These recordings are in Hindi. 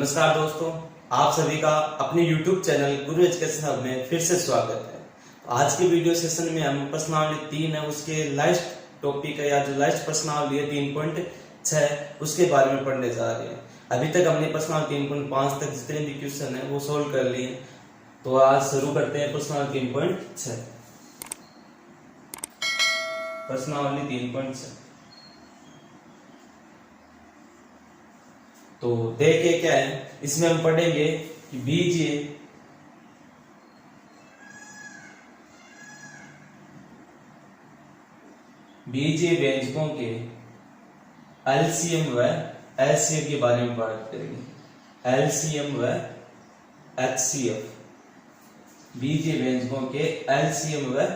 नमस्कार दोस्तों, आप सभी का अपने YouTube चैनल गुरु एजुकेशन हब में फिर से स्वागत है। आज के वीडियो सेशन में हम प्रश्नावली 3 है उसके लास्ट टॉपिक है या जो लास्ट प्रश्नावली है 3.6 उसके बारे में पढ़ने जा रहे हैं। अभी तक हमने प्रश्नावली 3.5 तक जितने भी क्वेश्चन है वो सोल्व कर लिए। तो आज शुरू करते हैं प्रश्नावली 3.6। प्रश्नावली 3.6 तो देखिए क्या है, इसमें हम पढ़ेंगे कि बीजीय व्यंजकों के एलसीएम व एचसीएफ के बारे में बात करेंगे। एलसीएम व एचसीएफ, बीजीय व्यंजकों के एलसीएम व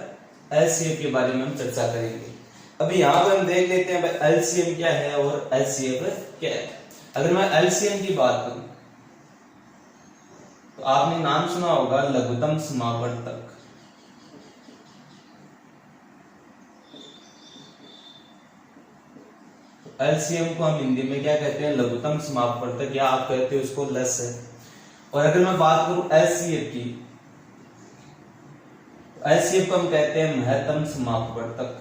एचसीएफ के बारे में हम चर्चा करेंगे। अभी यहां पर हम देख लेते हैं एलसीएम क्या है और एचसीएफ क्या है। अगर मैं एलसीएम की बात करूं तो आपने नाम सुना होगा लघुत्तम समावर्तक। तो एलसीएम को हम हिंदी में क्या कहते हैं, लघुत्तम समावर्तक, या आप कहते हो उसको लस है। और अगर मैं बात करूं एचसीएफ की, तो एचसीएफ को हम कहते हैं महत्तम समावर्तक।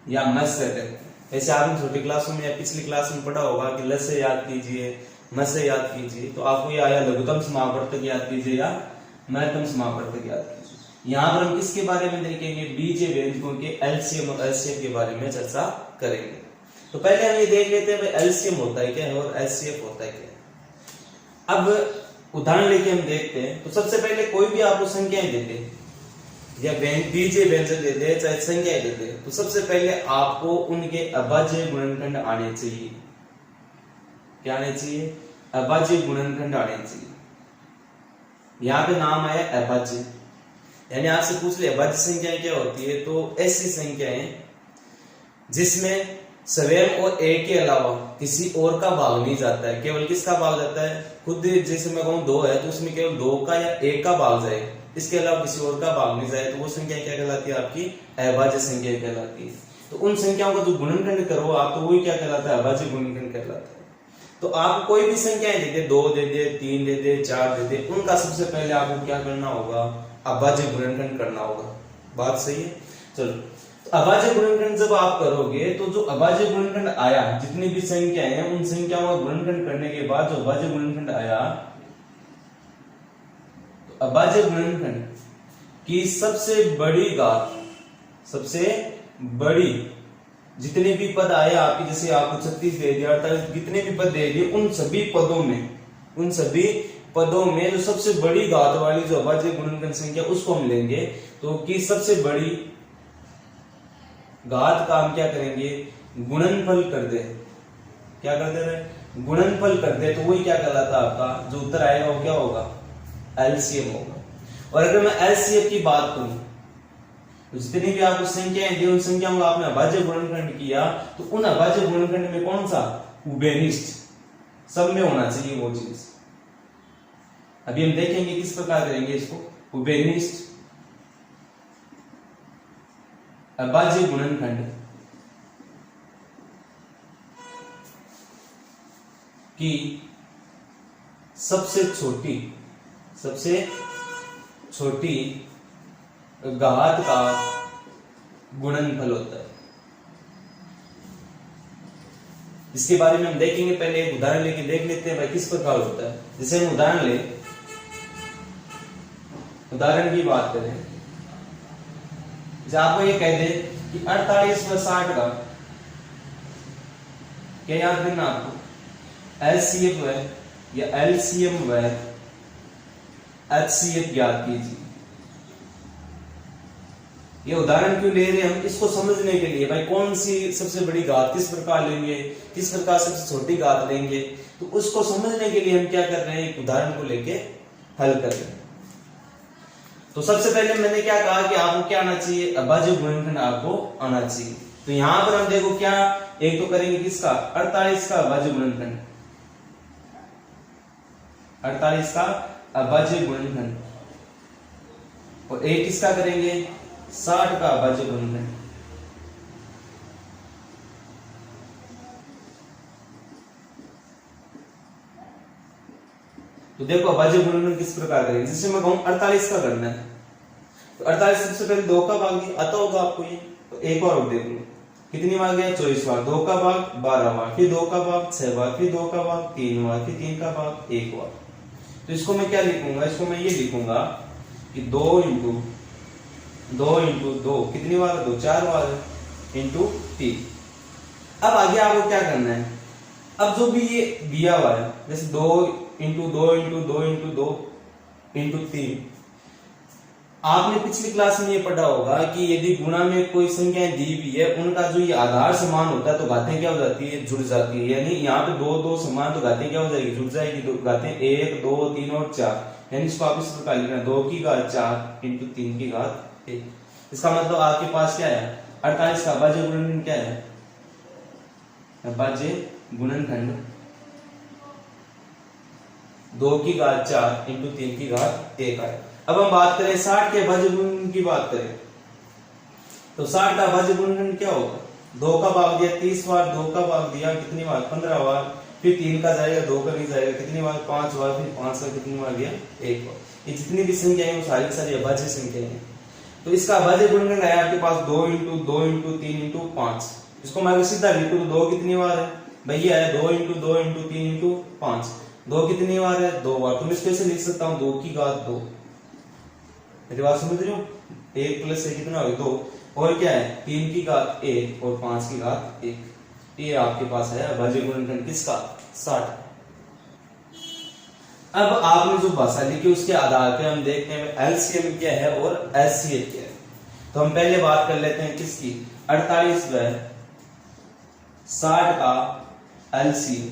या मस से कहते हैं। ऐसे आपने छोटी क्लासों में या पिछली क्लास में पढ़ा होगा कि लस से याद कीजिए, मस से याद कीजिए, तो आपको ये आया लघुत्तम समावर्तक याद कीजिए या महत्तम समावर्तक याद कीजिए। यहाँ पर हम किसके बारे में देखेंगे, बीजीय व्यंजकों के एलसीएम और एचसीएफ के बारे में चर्चा करेंगे। तो पहले हम ये देख लेते हैं भाई एलसीएम होता है क्या है और एचसीएफ होता है क्या है। अब उदाहरण लेके हम देखते हैं। तो सबसे पहले कोई भी आपको संख्याएं देते हैं या बीजीय व्यंजक देते हैं चाहे संख्याएं देते हैं, तो सबसे पहले आपको उनके अभाज्य गुणनखंड आने चाहिए। क्या आने चाहिए, अभाज्य गुणनखंड आने चाहिए। यहाँ पे नाम आया अभाज्य, यानी आपसे पूछ ले अभाज्य संख्याएं क्या होती है, तो ऐसी संख्याएं जिसमें स्वयं और एक के अलावा किसी और का भाग नहीं जाता है। केवल किसका भाग जाता है, खुद जैसे मैं कहूं 2 है तो उसमें केवल 2 का या 1 का भाग जाए, इसके अलावा किसी और का भाग नहीं जाए, तो वो संख्या क्या कहलाती है, आपकी अभाज्य संख्या कहलाती है। तो उन संख्याओं का जो गुणनखंड करो आप, तो वही क्या कहलाता है, अभाज्य गुणनखंड कहलाता है। तो आप कोई भी संख्याएं दे दे, 2 दे दे, 3 दे दे, 4 दे दे, उनका सबसे पहले आपको क्या करना होगा, अभाज्य गुणनखंड करना होगा। बात सही है। चलो, तो अभाज्य गुणनखंड जब आप करोगे तो जो अभाज्य गुणनखंड आया, जितनी भी संख्याएं हैं उन संख्याओं का गुणनखंड करने के बाद जो अभाज्य गुणनखंड आया, अभाज्य गुणनखंड की सबसे बड़ी घात, सबसे बड़ी जितने भी पद आए आपके, जैसे आपको 36 दे दिया, 48 जितने भी पद दे दिए, उन सभी पदों में जो सबसे बड़ी घात वाली जो अभाज्य गुणनखंड संख्या उसको हम लेंगे। तो कि सबसे बड़ी घात का हम क्या करेंगे, गुणनफल कर दे। क्या कर दे, गुणनफल कर दे, तो वही क्या कहलाता है, आपका जो उत्तर आएगा वो क्या होगा, एलसीएम होगा। और अगर मैं एचसीएफ की बात करूं तो जितनी भी आपको संख्याएं दी, उन संख्याओं का आपने अभाज्य गुणनखंड किया, तो उन अभाज्य गुणनखंड में कौन सा, उभयनिष्ठ, सब में होना चाहिए वो चीज। अभी हम देखेंगे किस प्रकार करेंगे इसको, उभयनिष्ठ अभाज्य गुणनखंड की सबसे छोटी घात का गुणनफल होता है। इसके बारे में हम देखेंगे। पहले एक उदाहरण लेके देख लेते हैं भाई किस प्रकार होता है। जैसे हम उदाहरण की बात करें, जैसे आपको ये कह दे कि 48 व 60 का क्या याद करना आपको, एचसीएफ है या एलसीएम व एचसीएफ ज्ञात कीजिए। ये उदाहरण क्यों ले रहे हैं हम, इसको समझने के लिए भाई कौन सी सबसे बड़ी घात किस प्रकार लेंगे, किस प्रकार सबसे छोटी घात लेंगे, तो उसको समझने के लिए हम क्या कर रहे हैं, एक उदाहरण को लेके हल कर रहे हैं। तो सबसे पहले मैंने क्या कहा कि आपको क्या आना चाहिए, अभाज्य गुणनखंड आपको आना चाहिए। तो यहां पर हम देखो क्या, एक तो करेंगे किसका, 48 का अभाज्य गुणनखंड, 48 का अभाज्य गुणनखंड, और एक किसका करेंगे, 60 का अभाज्य गुणनखंड। तो देखो अभाज्य गुणनखंड किस प्रकार करेंगे, जैसे मैं कहूँ 48 का करना है, तो 48 सबसे पहले 2 का भाग आता होगा आपको ये, तो एक और देख लो कितनी बार गया 24 बार, 2 का भाग 12 बार, फिर 2 का भाग 6 बार, फिर 2 का भाग 3 बार, फिर 3 का भाग 1 बार। तो इसको मैं क्या लिखूंगा, इसको मैं ये लिखूंगा कि 2 इंटू 2 कितनी बार, 2 4 बार इंटू 3। अब आगे आपको क्या करना है, अब जो भी ये दिया हुआ है जैसे 2 इंटू 2 इंटू 2 इंटू 2 इंटू 3, आपने पिछली क्लास में ये पढ़ा होगा कि यदि गुणा में कोई संख्याएं दी हुई है उनका जो ये आधार समान होता है तो घातें क्या हो जाती है, जुड़ जाती है। यानी यहाँ पे 2 2 समान तो घातें क्या हो जाएगी, जुड़ जाएगी। तो घातें 1 2 3 और 4, यानी इसको आप इस प्रकार लिखना 2 की घात 4 इंटू 3 की घात 1। इसका मतलब आपके पास क्या है, 48 का अभाज्य गुणनखंड क्या है, अभाज्य गुणनखंड 2 की घात 4 इंटू 3 की घात 1 है। अब हम बात करें 60 के अभाज्य गुणनखंड की बात करें तो 60 का अभाज्य गुणनखंड क्या होगा, 2 का भाग दिया 30 बार, 2 का भाग दिया कितनी बार 15 बार, फिर 3 का जाएगा 2 का नहीं जाएगा कितनी बार 5 बार, फिर 5 का कितनी बार गया 1 बार। ये जितनी भी संख्या है वो सारी सारी अभाज्य संख्या है। तो इसका अभाज्य गुणनखंड है आपके पास 2 इंटू 2 इंटू 3 इंटू 5। इसको मैं सीधा लिखूं तो 2 कितनी बार है भैया है 2 इंटू 2 इंटू 3 इंटू 5, 2 कितनी बार है 2 बार। तो मैं इसको ऐसे लिख सकता हूँ 2 की घात 2। मेरी बात समझ रहे हो, 1 प्लस 1 कितना हो गया 2, और क्या है 3 की घात 1 और 5 की घात 1। ये आपके पास है अभाज्य गुणनखंड किसका, 60। अब आपने जो भाषा लिखी उसके आधार पर हम देखते हैं एलसीएम क्या है और एचसीएफ क्या है। तो हम पहले बात कर लेते हैं किसकी, 48 व 60 का एलसीएम।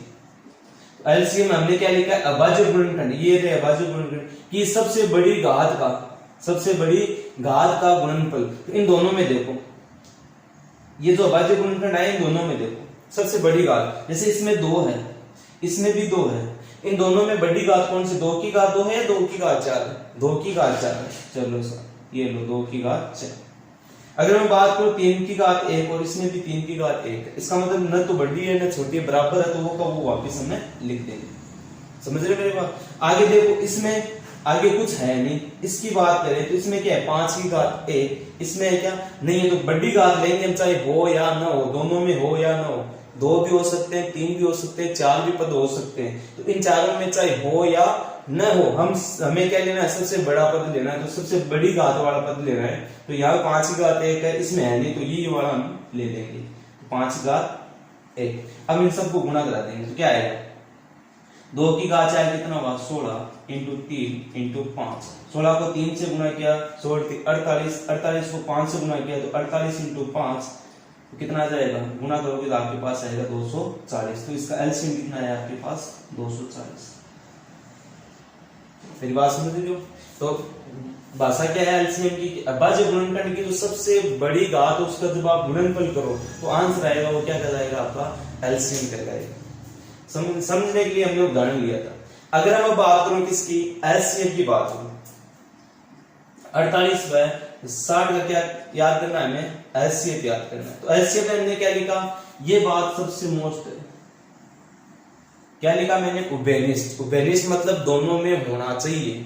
एलसीएम हमने क्या लिखा है, अभाज्य गुणनखंड, ये रहे अभाज्य गुणनखंड की सबसे बड़ी घात का गुणनफल। तो इन दोनों में देखो, ये जो अभाज्य गुणनखंड आए इन दोनों में देखो सबसे बड़ी घात, जैसे इसमें 2 है इसमें भी 2 है, इन दोनों में बड़ी घात कौन सी, 2 की घात 2 है या 2 की घात 4 है, 2 की घात 4 है। चलो सर ये लो 2 की घात 4। अगर मैं बात करूं 3 की घात 1 और इसमें भी 3 की घात 1 है, इसका मतलब न तो बड़ी है न छोटी है, बराबर है, तो वो का वो वापिस हमें लिख देंगे। समझ रहे मेरी बात। आगे देखो इसमें आगे कुछ है नहीं, इसकी बात करें तो इसमें क्या है 5 की घात 1, इसमें है क्या नहीं है, तो बड़ी घात लेंगे हम चाहे हो या ना हो, दोनों में हो या ना हो, 2 भी हो सकते हैं 3 भी हो सकते हैं 4 भी पद हो सकते हैं। तो इन चारों में चाहे हो या न हो हमें क्या लेना है, सबसे बड़ा पद लेना है, तो सबसे बड़ी घात वाला पद लेना है। तो यहाँ 5 की घात 1 है, इसमें है नहीं तो ये वाला हम ले लेंगे, तो 5 की घात 1। अब इन सबको गुणा करा देंगे तो क्या आएगा, 2 की घात 4 कितना होगा 16 इंटू 3 इंटू 5, 16 को 3 से गुणा किया 48, 48 को 5 से गुणा किया तो 48 इंटू 5 तो कितना आ जाएगा, गुणा करोगे तो आपके पास आएगा 240। तो इसका एलसीएम कितना है आपके पास 240। मेरी बात समझ रहे हो। तो भाषा क्या है एलसीएम की, अभाज्य गुणनखंड की जो सबसे बड़ी घात है उसका जब आप गुणनफल करो तो आंसर आएगा वो क्या कहलाएगा, आपका एलसीएम कहलाएगा। समझने के लिए हमने उदाहरण लिया था। अगर हम बात करूं किसकी, एचसीएफ की बात करूं, 48 व 60 का क्या याद करना है हमें, एचसीएफ याद करना है। तो एचसीएफ में हमने क्या लिखा, ये बात सबसे मोस्ट है, क्या लिखा मैंने, उभयनिष्ठ। उभयनिष्ठ मतलब दोनों में होना चाहिए।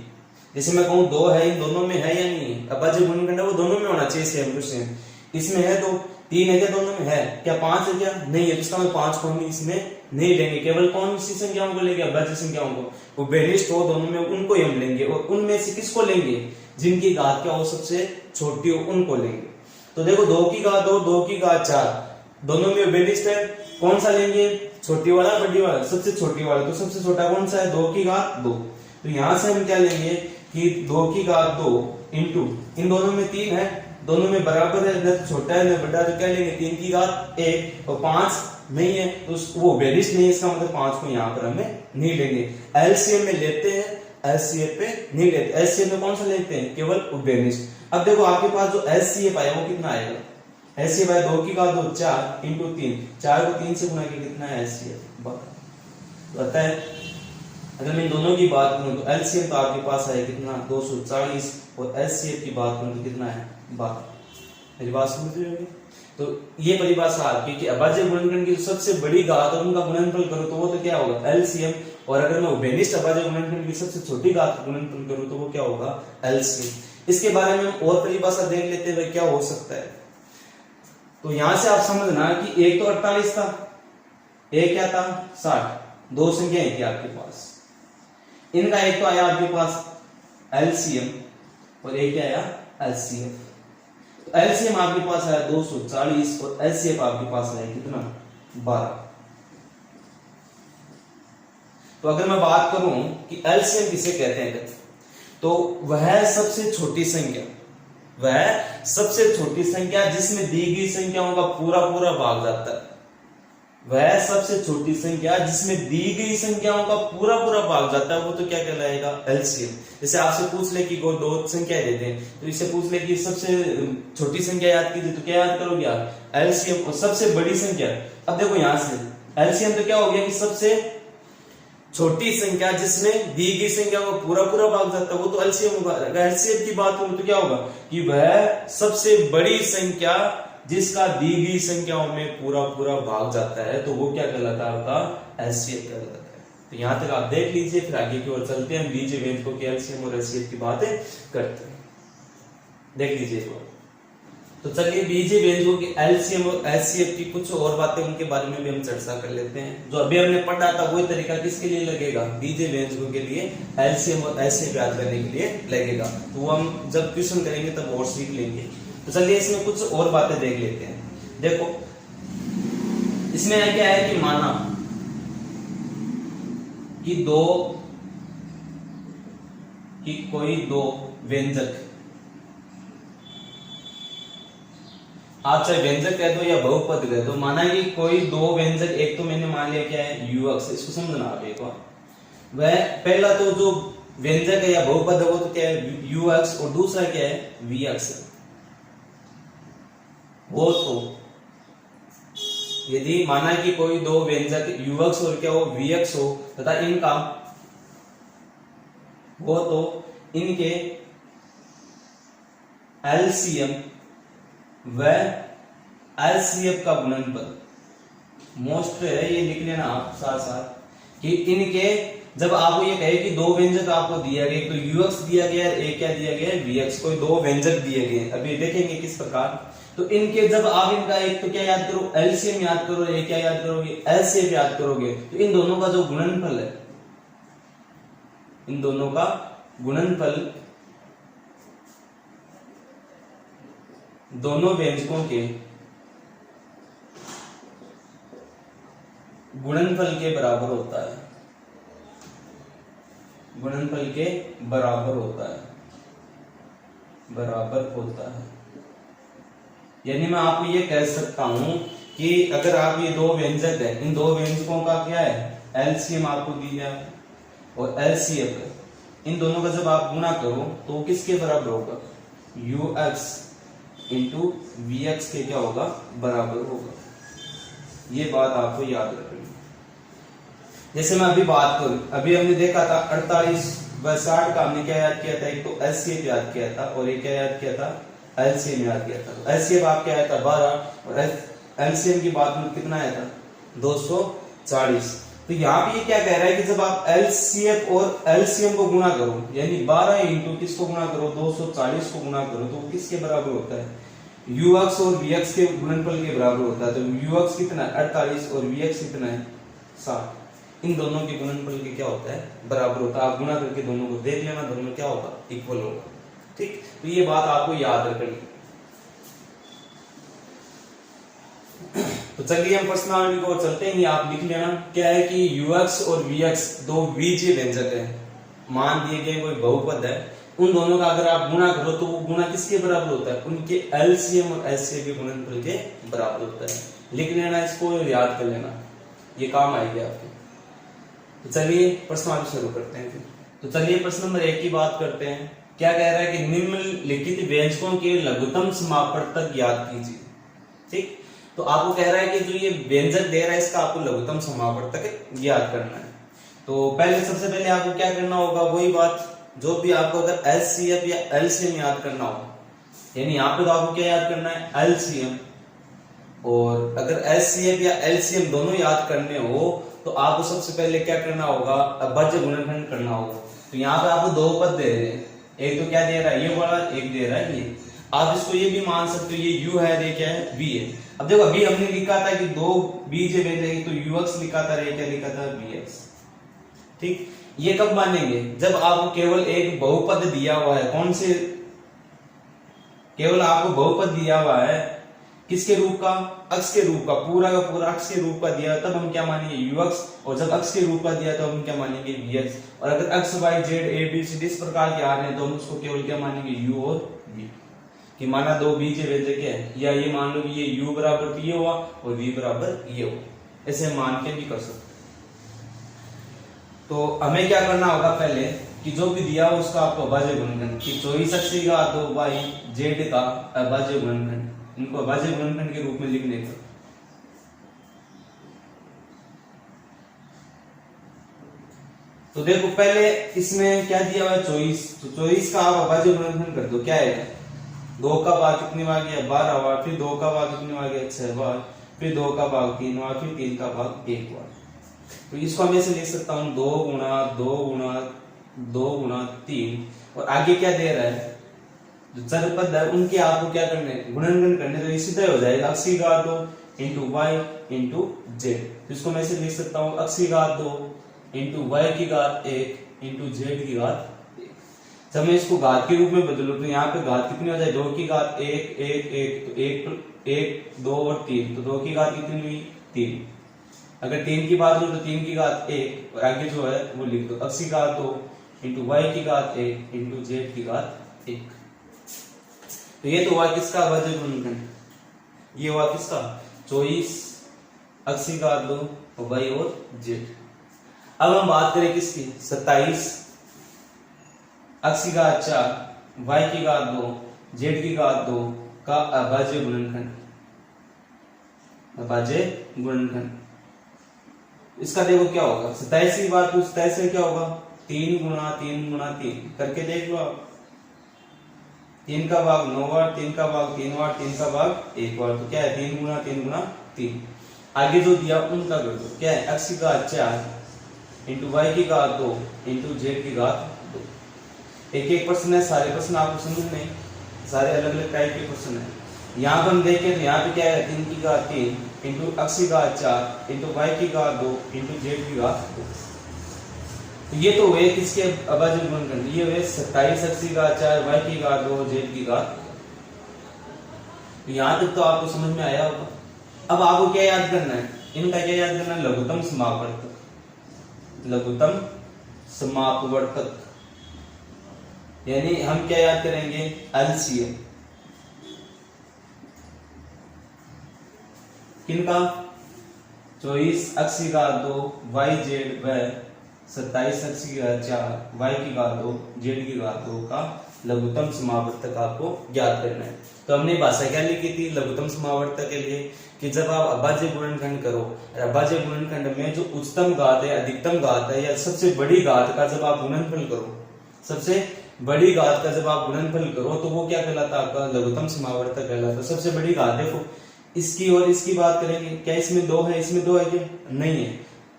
जैसे मैं कहूं 2 है, इन दोनों में है या नहीं है, अभाज्य गुणनखंड है वो दोनों में होना चाहिए सेम टू सेम। इसमें है तो 3 है क्या, दोनों में है क्या, 5 है क्या नहीं है, इसका मैं 5 को नहीं इसमें नहीं लेंगे, केवल कौन सी संख्याओं को लेंगे, अभाज्य संख्याओं को। वो बेनिष्ठ हो दोनों में उनको ही हम लेंगे, और उनमें से किसको लेंगे, जिनकी घात क्या हो सबसे छोटी हो उनको लेंगे। तो देखो 2 की घात 2, 2 की घात 4 दोनों में बेनिष्ठ है, कौन सा लेंगे, छोटी वाला बड़ी वाला, सबसे छोटी वाला। तो सबसे छोटा कौन सा है, 2 की घात 2। तो यहां से हम क्या लेंगे कि 2 की घात 2 इंटू इन दोनों में 3 है, दोनों में बराबर है, न छोटा है न बड़ा, तो क्या लेंगे 3 की घात 1 और 5 नहीं है तो वो बेनिष्ठ नहीं है, इसका मतलब 5 को यहाँ पर हमें नहीं लेंगे। एलसीएम में लेते हैं, एचसीएफ पे नहीं लेते। एचसीएफ में कौन सा लेते हैं, केवल बेनिष्ठ। अब देखो आपके पास जो एचसीएफ आया वो कितना आएगा, एचसीएफ आया 2 की घात 2 4 इंटू 3, 4 को 3 से गुणा किया कितना है एचसीएफ, पता है। अगर मैं दोनों की बात करूं तो एलसीएम तो आपके पास है कितना 240 और एचसीएफ की बात करूं तो कितना है 12। मेरी बात समझ रहे होंगे। तो ये परिभाषा आपकी कि अभाज्य गुणनखंड की सबसे बड़ी घात है उनका गुणनफल करो तो वो तो क्या होगा एलसीएम, और अगर मैं उभयनिष्ठ अभाज्य गुणनफल की सबसे छोटी घात का गुणनफल करूं तो वो क्या होगा, एलसीएम। इसके बारे में हम और परिभाषा देख लेते हैं क्या हो सकता है। तो यहां से आप समझना कि एक तो 48 था, एक क्या था 60, दो संख्याएं थी आपके पास, इनका एक तो आया आपके पास एलसीएम और एक क्या आया एलसीएफ। तो एलसीएम आपके पास आया 240 और एलसीएफ आपके पास आया कितना 12। तो अगर मैं बात करूं कि एलसीएम किसे कहते हैं, तो वह सबसे छोटी संख्या, वह सबसे छोटी संख्या जिसमें दी गई संख्याओं का पूरा पूरा भाग जाता है, वह सबसे छोटी संख्या जिसमें दी गई संख्याओं का पूरा पूरा भाग जाता है वो तो क्या कहलाएगा, एलसीएम। जैसे आपसे पूछ ले कि को दो संख्या देते हैं तो इससे पूछ ले कि सबसे छोटी संख्या याद कीजिए तो क्या याद करोगे आप, एलसीएम। और सबसे बड़ी संख्या, अब देखो यहां से एलसीएम तो क्या हो गया कि सबसे छोटी संख्या जिसमें दी गई संख्या को पूरा पूरा भाग जाता है वो तो एलसीएम होगा। अगर एलसीएम की बात करूं तो क्या होगा कि वह सबसे बड़ी संख्या जिसका दी गई संख्याओं में पूरा पूरा भाग जाता है तो वो क्या कहलाता है, आपका एलसीएम कहलाता है। तो यहां तक आप देख लीजिए, फिर आगे की ओर चलते हैं, हम बीजीय व्यंजकों के एलसीएम और एलसीएम की बातें करते हैं। देख लीजिए तो चलिए बीजीय व्यंजकों के एलसीएम और एचसीएफ की कुछ और बातें उनके बारे में भी हम चर्चा कर लेते हैं। जो अभी हमने पढ़ा था वही तरीका किसके लिए लगेगा, बीजीय व्यंजकों के लिए एलसीएम और एचसीएफ याद करने के लिए लगेगा। तो वो हम जब क्वेश्चन करेंगे तब और सीख लेंगे। तो चलिए इसमें कुछ और बातें देख लेते हैं। देखो इसमें क्या है कि माना कि कोई दो व्यंजक, आप चाहे व्यंजक कह दो या बहुपद कह दो, माना कि कोई दो व्यंजक, एक तो मैंने मान लिया क्या है यूएक्स, इसको समझना आप एक बार। वह पहला तो जो व्यंजक है या बहुपद है वो तो क्या है यूएक्स और दूसरा क्या है वीएक्स। वो तो यदि माना कि कोई दो व्यंजक यूएक्स और क्या हो वीएक्स हो तथा इनका वो तो इनके एलसीएम व एलसीएफ का गुणनफल, मोस्ट है ये लिख लेना आप साथ साथ कि इनके, जब आपको ये कहे कि दो व्यंजक आपको दिया गया, एक तो यूएक्स दिया गया है, एक क्या दिया गया है वीएक्स, कोई दो व्यंजक दिए गए, अभी देखेंगे किस प्रकार। तो इनके जब आप इनका एक तो क्या याद करो एलसीएम याद करो, एक क्या याद करोगे एलसीएफ याद करोगे, तो इन दोनों का जो गुणनफल है, इन दोनों का गुणनफल दोनों व्यंजकों के गुणनफल के बराबर होता है, गुणनफल के बराबर होता है, बराबर होता है। यानी मैं आपको ये कह सकता हूं कि अगर आप ये दो व्यंजक है, इन दो व्यंजकों का क्या है एलसीएम आपको दिया और एलसीएफ, इन दोनों का जब आप गुणा करो तो किसके बराबर होगा, यूएक्स इंटू वीएक्स के क्या होगा बराबर होगा। ये बात आपको याद रखनी। जैसे मैं अभी बात करूं, अभी हमने देखा था 48 व 60 का हमने क्या याद किया था, एक तो एलसीएम याद किया था और एक क्या याद किया था एलसीएम याद किया था। एलसीएम आप क्या आया था 12 और एलसीएम की बात में कितना आया था 240। तो यहाँ पे ये क्या कह रहा है कि जब आप एलसीएफ और एलसीएम को गुणा करो, यानी 12 इंटू किसको गुणा करो 240 को गुणा करो, तो किसके बराबर होता है यूएक्स और वीएक्स के गुणनफल के बराबर होता है। तो यूएक्स कितना है 48 और वीएक्स कितना है 60, इन दोनों के गुणनफल के क्या होता है बराबर होता है। आप गुणा करके दोनों को देख लेना, दोनों क्या होगा इक्वल होगा। ठीक, तो ये बात आपको याद रखनी। तो चलिए हम प्रश्नावली को चलते हैं, आप लिख लेना क्या है कि यूएक्स और वीएक्स दो बीजीय व्यंजक है, मान दिए गए कोई बहुपद है, उन दोनों का अगर आप गुणा करो तो वो गुणा किसके बराबर होता है, उनके एलसीएम और एचसीएफ के गुणनफल के बराबर होता है। लिख लेना, इसको याद कर लेना, ये काम आएगी आपके। तो चलिए प्रश्नावली शुरू करते हैं फिर। तो चलिए प्रश्न नंबर 1 की बात करते हैं। क्या कह रहा है कि निम्नलिखित व्यंजकों के लघुत्तम समापवर्तक ज्ञात कीजिए। ठीक, तो आपको कह रहा है कि जो ये व्यंजक दे रहा है इसका आपको लघुत्तम समापवर्तक ज्ञात करना है। तो पहले सबसे पहले आपको क्या करना होगा, वही बात जो भी आपको अगर एचसीएफ या एलसीएम याद करना हो, यानी यहाँ पे तो आपको क्या याद करना है एलसीएम, और अगर एचसीएफ या एलसीएम दोनों याद करने हो तो आपको सबसे पहले क्या करना होगा, अभाज्य गुणनखंड करना होगा। तो यहाँ पे आपको दो पद दे रहे हैं, एक तो क्या दे रहा है ये वाला, एक दे रहा है ये। आप इसको ये भी मान सकते हो ये u है, ये क्या है v है। अब देखो अभी हमने लिखा था कि दो बीज बेचेगी तो ux लिखा था, क्या लिखा था vx। ठीक, ये कब मानेंगे, जब आपको केवल एक बहुपद दिया हुआ है। कौन से, केवल आपको बहुपद दिया हुआ है किसके रूप का, अक्ष के रूप का, पूरा का पूरा अक्ष के रूप का दिया, तब हम क्या मानेंगे ux। और जब अक्ष के रूप का दिया तो हम क्या मानेंगे vx। और अगर x y z a b c इस प्रकार के आ रहे हैं तो हम उसको केवल क्या मानेंगे u और v। कि माना दो बीज व्यंजक है, या ये मान लो कि ये u बराबर ये हुआ और v बराबर ये हुआ, ऐसे मान के भी कर सकते। तो हमें क्या करना होगा पहले कि जो भी दिया हो उसका आपको अभाज्य गुणनखंड, कि 24 का 2y z का अभाज्य गुणनखंड, इनको अभाज्य गुणनखंड के रूप में लिखने का। तो देखो पहले इसमें क्या दिया हुआ है 24, तो 24 का आप अभाज्य गुणनखंड कर दो, क्या है 2 का भाग कितनी बार गया 12 बार, फिर 2 का भाग कितनी बार गया 6 बार, फिर 2 का भाग 3 बार, फिर 3 का भाग 1 बार। तो इसको हम ऐसे लिख सकता हूँ 2 गुणा 2 गुणा 2 गुणा 3, और आगे क्या दे रहा है जो चर पद है उनके आपको क्या करने गुणनखंड करने, तो ये सीधा हो जाएगा x की घात 2 इंटू वाई इंटू जेड। इसको मैं ऐसे लिख सकता हूँ x की घात 2 इंटू वाई की घात 1 इंटू जेड की घात 1। जब मैं इसको घात के रूप में बदलूं तो यहाँ पे घात कितनी हो जाए 2 की घात 1 1 1, तो 1 2 और 3, तो 2 की घात कितनी हुई 3। अगर 3 की बात हो तो 3 की घात 1, और आगे जो है वो लिख दो x की घात 2 इंटू वाई की घात 1 इंटू जेड की घात 1। तो ये तो हुआ किसका अभाज्य गुणनखंड, ये हुआ किसका 24 x की घात 2 और y और z। अब हम बात करें किसकी 27 x की घात 4 y की घात 2 z की घात 2 का अभाज्य गुणनखंड, अभाज्य गुणनखंड। इसका देखो क्या होगा 27 की बात, 27 में क्या होगा 3 गुणा 3 गुणा 3 करके देख लो आप, 3 का भाग 9 बार, 3 का भाग 3 बार, 3 का भाग 1 बार, तो क्या है 3 गुणा 3 गुणा 3। आगे जो दिया उनका कर दो, क्या है x की घात 4 इंटू वाई की घात 2 इंटू जेड की घात 2। एक एक प्रश्न है, सारे प्रश्न आपको समझ नहीं, सारे अलग अलग टाइप के प्रश्न है। यहाँ पर हम देखें तो यहाँ पे क्या है 3 की घात 3 इंटू x की घात 4 इंटू वाई की घात 2 इंटू जेड की घात 2। तो ये तो हुए किसके अभाज्य गुणनखंड, ये हुए 27 x की घात 4 y की घात 2 z की घात। तो यहाँ तक तो आपको समझ में आया होगा। अब आपको क्या याद करना है, इनका क्या याद करना है लघुत्तम समापवर्तक, लघुत्तम समापवर्तक, यानी हम क्या याद करेंगे एलसीएम किनका 24 x की घात 2 y z व 27 x की घात 4 y की घात 2 z की घात 2 का लघुत्तम समावर्तक आपको ज्ञात करना है। तो हमने भाषा क्या लिखी थी लघुत्तम समावर्तक के लिए कि जब आप अभाज्य गुणनखंड करो, अभाज्य गुणनखंड में जो उच्चतम घात है, अधिकतम घात है या सबसे बड़ी घात का जब आप गुणनफल करो, सबसे बड़ी घात का जब आप गुणनफल करो तो वो क्या कहलाता है आपका लघुत्तम समावर्तक कहलाता है। सबसे बड़ी घात देखो इसकी और इसकी बात करेंगे, क्या इसमें 2 है, इसमें 2 है क्या नहीं है,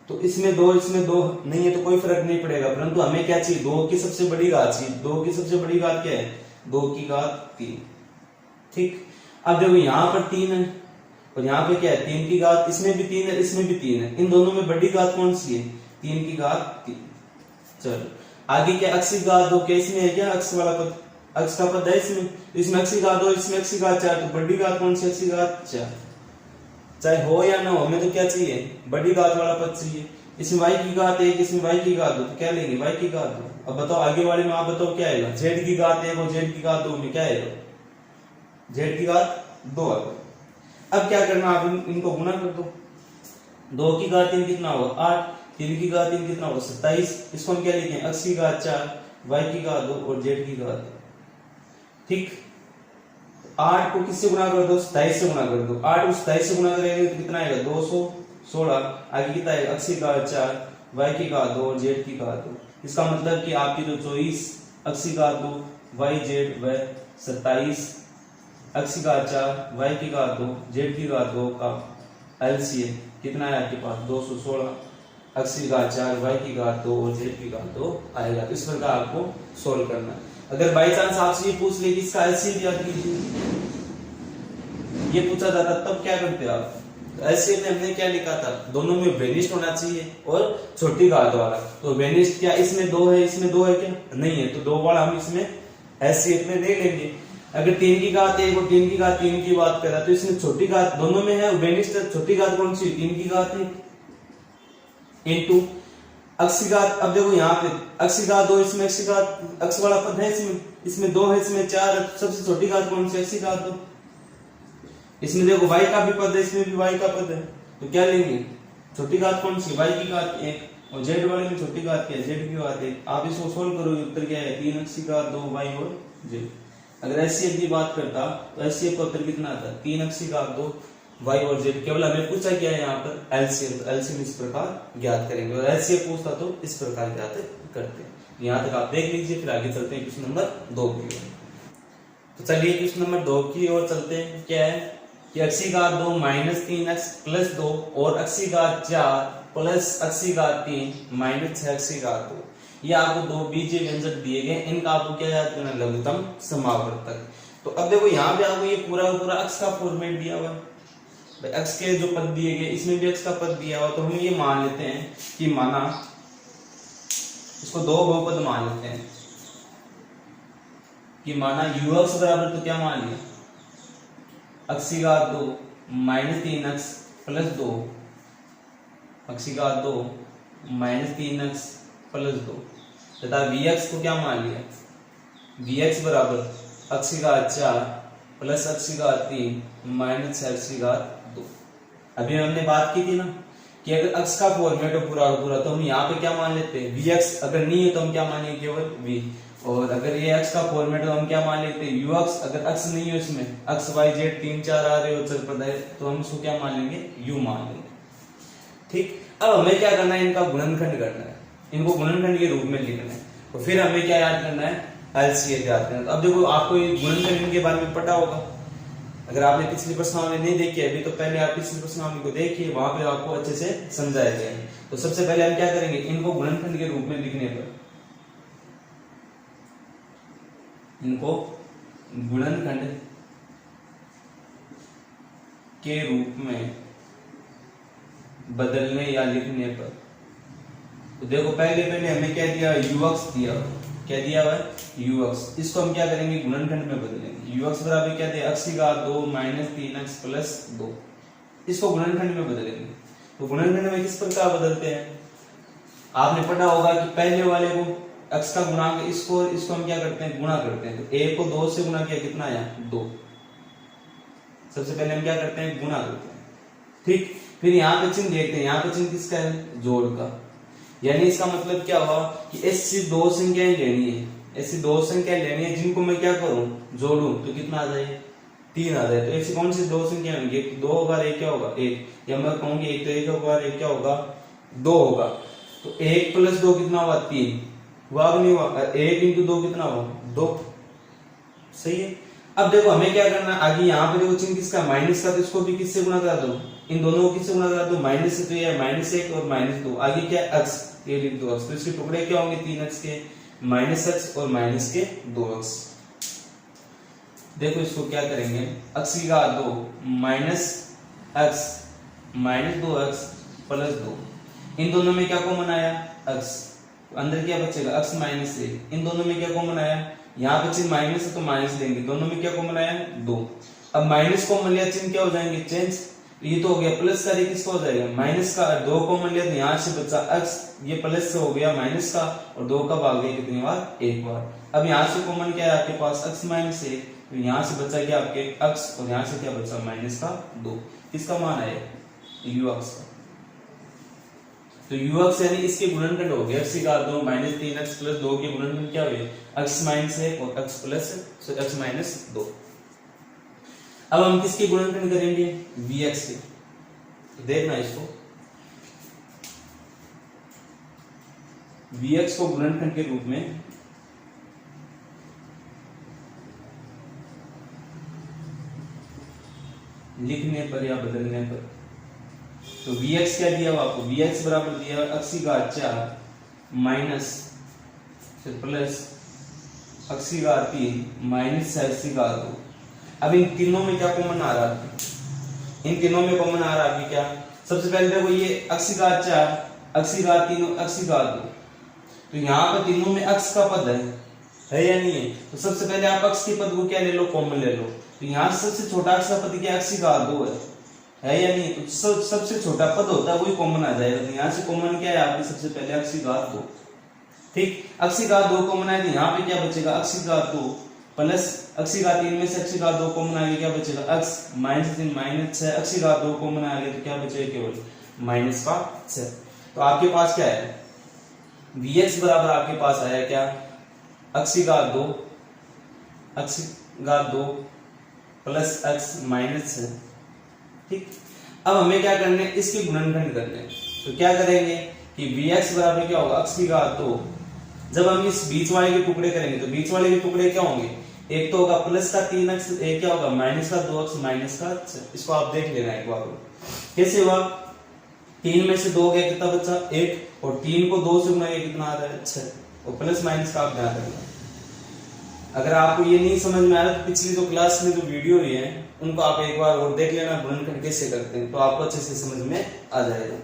तो इसमें 2 इसमें 2 नहीं है तो कोई फर्क नहीं पड़ेगा, परंतु हमें क्या चाहिए 2 की सबसे बड़ी घात चाहिए। 2 की सबसे बड़ी घात क्या है 2 की घात 3। ठीक, अब देखो यहाँ पर 3 है और यहाँ पे क्या है 3 की घात, इसमें भी 3 है इसमें भी 3 है, इन दोनों में बड़ी घात कौन सी है 3 की घात 3। चलो आगे क्या x की घात 2, क्या इसमें है क्या x वाला पद, x का पद है इसमें x की घात 2 इसमें x की घात 4, तो बड़ी घात कौन सी x की घात 4। चाहे हो या ना हो हमें तो क्या चाहिए बड़ी घात वाला पद चाहिए। इसमें y की घात 1 इसमें y की घात 2, तो क्या लेंगे y की घात 2। अब बताओ आगे वाले में आप बताओ क्या आएगा z की घात 1 और z की घात 2 में क्या आएगा z की घात 2 आएगा। अब क्या करना आप इनको गुणा कर दो, 2 की घात 3 कितना होगा 8, 3 की घात 3 कितना होगा 27। इसको हम क्या लिखते हैं x की घात 4 y की घात 2 और z की घात 2। ठीक, 8 को किससे गुणा कर दो 27 से गुणा कर दो, 8 को 27 से गुणा करेंगे तो कितना आएगा 216। आगे कितना आएगा x की घात 4 y की घात 2 और z की घात 2। इसका मतलब कि आपकी जो 24 x की घात 2 y z व 27 x की घात 4 y की घात 2 z की घात 2 का एलसीएम कितना है आपके पास 216। x की घात 4 y की घात 2 और z की घात 2 आएगा। इस प्रकार आपको सोल्व करना है। अगर बाई चांस आपसे ये पूछ ले कि इसका एलसीएम याद कीजिए, ये पूछा जाता तब क्या करते आप? एलसीएम में हमने क्या लिखा था, दोनों में वेनिस्ट होना चाहिए और छोटी घात वाला। तो वेनिस्ट क्या इसमें 2 है, इसमें 2 है क्या? नहीं है, तो 2 वाला हम इसमें एलसीएम में ले लेंगे। अगर 3 की घात 1 और 3 की घात 3 की बात करें तो इसमें छोटी घात दोनों में है, वेनिस्ट छोटी घात कौन सी? 3 की घात है इनटू x की घात। अब देखो यहाँ पे x की घात 2, इसमें x की घात x वाला पद है, इसमें 2 है, इसमें 4 है, सबसे छोटी घात कौन सी? x की घात 2। इसमें देखो y का भी पद है, इसमें भी y का पद है, तो क्या लेंगे? छोटी घात कौन सी? y की घात 1 और z वाले में छोटी घात क्या है? z की घात 1। आप इसको सोल्व करोगे उत्तर क्या है? 3x की घात 2y और z। अगर एचसीएफ की बात करता तो एचसीएफ का उत्तर कितना आता? 3x की घात 2 y और z। केवल हमें पूछा क्या है यहाँ पर? एलसीएम। एलसीएम इस प्रकार ज्ञात करेंगे, और एचसीएफ पूछता तो इस प्रकार ज्ञात करते हैं। यहाँ तक आप देख लीजिए, फिर आगे चलते हैं क्वेश्चन नंबर 2 की ओर। तो चलिए क्वेश्चन नंबर 2 की ओर चलते हैं। क्या है कि x की घात 2 माइनस 3x प्लस 2 और x की घात 4 प्लस x की घात 3 माइनस 6x की घात 2, ये आपको दो बीजीय व्यंजक दिए गए, इनका आपको क्या याद करना? लघुत्तम समावर्तक। तो अब देखो यहाँ पे आपको ये पूरा पूरा x का फॉर्मेट दिया हुआ है, x के जो पद दिए गए इसमें भी x का पद दिया हुआ, तो हम ये मान लेते हैं कि माना इसको दो बहुपद मान लेते हैं कि माना ux बराबर, तो क्या मान लिया? x की घात 2 माइनस 3x प्लस 2, x की घात 2 माइनस 3x प्लस 2, तथा vx को क्या मान लिया? vx बराबर x की घात 4 प्लस x की घात 3 माइनस x की घात 2। अभी हमने बात की थी ना कि अगर x का फॉर्मेट हो पूरा पूरा तो हम यहाँ पे क्या मान लेते हैं? vx। अगर नहीं है तो हम क्या मानेंगे? केवल v। और अगर ये x का फॉर्मेट तो हम क्या मान लेते हैं? ux। अगर x नहीं है उसमें x y z 3 4 आ रहे हो चल पता है, तो हम इसको क्या मान लेंगे? u मान लेंगे। ठीक, अब हमें क्या करना है? इनका गुणनखंड करना है, इनको गुणनखंड के रूप में लिखना है। तो फिर हमें क्या याद करना है? एलसीएम याद करना है। तो अब देखो आपको ये गुणनखंड के बारे में पता होगा, अगर आपने पिछली प्रश्नावली नहीं देखी अभी तो पहले आप पिछली प्रश्नावली को देखिए, वहां पे आपको अच्छे से समझाया गया है। तो सबसे पहले हम क्या करेंगे? इनको गुणनखंड के रूप में लिखने पर, इनको गुणनखंड के रूप में बदलने या लिखने पर, तो देखो पहले हमें क्या दिया? ux दिया। क्या दिया हुआ है? ux। इसको हम क्या करेंगे? गुणनखंड में बदलेंगे। ux बराबर क्या दिया? x की घात 2 माइनस 3x प्लस 2, इसको गुणनखंड में बदलेंगे। तो गुणनखंड में किस प्रकार बदलते हैं? आपने पढ़ा होगा कि पहले वाले को x का गुणांक, इसको हम क्या करते हैं? गुणा करते हैं। तो a को 2 से गुणा किया, कितना आया? 2। सबसे पहले हम क्या करते हैं? गुणा करते हैं। ठीक, फिर यहाँ पे चिन्ह देखते हैं, यहाँ पे चिन्ह किसका है? जोड़ का। यानी इसका मतलब क्या हुआ कि ऐसी दो संख्याएं लेनी है, ऐसी दो संख्याएं लेनी है जिनको मैं क्या करूं? जोड़ूं, तो कितना आ जाए? 3 आ जाए। तो ऐसी कौन सी दो संख्या होंगी? 2 बार 1 क्या होगा? 1। या मैं कहूंगी 1 तो 1 बार 1 क्या होगा? 2 होगा। तो 1 प्लस 2 कितना हुआ? 3 हुआ नहीं हुआ? 1 इंटू 2 कितना हुआ? 2। सही है। अब देखो हमें क्या करना है आगे, यहाँ पे देखो चिन्ह किसका? माइनस का, तो इसको भी किससे गुणा करा दो? इन दोनों को किससे गुणा करा दो? माइनस से। तो ये -1 और -2, आगे क्या? x, ये लिख दो x। तो इसके टुकड़े क्या होंगे? 3x के, -x और माइनस के 2x। देखो इसको क्या करेंगे? x की घात 2 minus x minus 2x plus 2, इन दोनों में क्या कॉमन आया? x। अंदर क्या बचेगा? x minus 1। इन दोनों में क्या कॉमन आया? यहाँ पे चिन्ह माइनस है तो माइनस लेंगे, दोनों में क्या कॉमन आया? 2। अब माइनस कॉमन लिया, चिन्ह क्या हो जाएंगे? चेंज। ये तो हो गया प्लस का, किसका हो जाएगा? माइनस का। 2 कॉमन लिया तो यहाँ से बचा x, ये प्लस से हो गया माइनस का, और 2 का भाग गया कितनी बार? 1 बार। अब यहाँ से कॉमन क्या है आपके पास? x माइनस 1, तो यहाँ से बचा क्या आपके? x, और यहाँ से क्या बचा? माइनस का 2। किसका मान आया? ux का। तो ux यानी इसके गुणनखंड हो गए। x की घात 2 माइनस 3x प्लस 2 के गुणनखंड क्या हुए? x माइनस 1 और x प्लस x माइनस 2। अब हम किसके गुणनखंड करेंगे? vx के। तो देखना इसको, vx को गुणनखंड के रूप में लिखने पर या बदलने पर, तो vx क्या दिया हुआ आपको, vx बराबर दिया x की घात 4 माइनस फिर प्लस x की घात 3 माइनस x की घात 2। अब इन तीनों में क्या कॉमन आ रहा है, इन तीनों में कॉमन आ रहा है क्या, सबसे पहले देखो ये x की घात 4 x की घात 3 और x की घात 2, तो यहाँ पर तीनों में x का पद है या नहीं है, तो सबसे पहले आप x के पद को क्या ले लो, कॉमन ले लो। तो यहाँ सबसे छोटा x का पद क्या x की घात 2 है या नहीं, तो सबसे छोटा पद होता है वही कॉमन आ जाएगा। तो यहाँ से कॉमन क्या है आपकी, सबसे पहले x की घात 2, ठीक, x की घात 2 कॉमन आए तो यहाँ पे क्या बचेगा, x की घात 2 प्लस x की घात 3 में से x की घात 2 कॉमन आ गया, क्या बचेगा x माइनस 3 माइनस 6, x की घात 2 कॉमन आ गया तो क्या बचेगा, केवल माइनस का 6। तो आपके पास क्या है, vx बराबर आपके पास आया क्या, x की घात 2 प्लस x माइनस 6, ठीक। अब हमें क्या करना है, इसके गुणनखंड करने हैं। तो क्या करेंगे कि vx बराबर क्या होगा, x की घात 2, जब हम इस बीच वाले के टुकड़े करेंगे तो बीच वाले के टुकड़े क्या होंगे, एक तो होगा प्लस का 3x, एक क्या होगा माइनस का 2x माइनस का 6। इसको आप देख लेना एक बार, कैसे हुआ, 3 में से 2 गया कितना बचा 1, और 3 को 2 से गुना कितना आ रहा है 6, और प्लस माइनस का आप ध्यान रखना। अगर आपको ये नहीं समझ में आया तो पिछली जो क्लास में जो वीडियो हुई है उनको आप एक बार और देख लेना, गुणनखंड कैसे करते हैं, तो आपको अच्छे से समझ में आ जाएगा।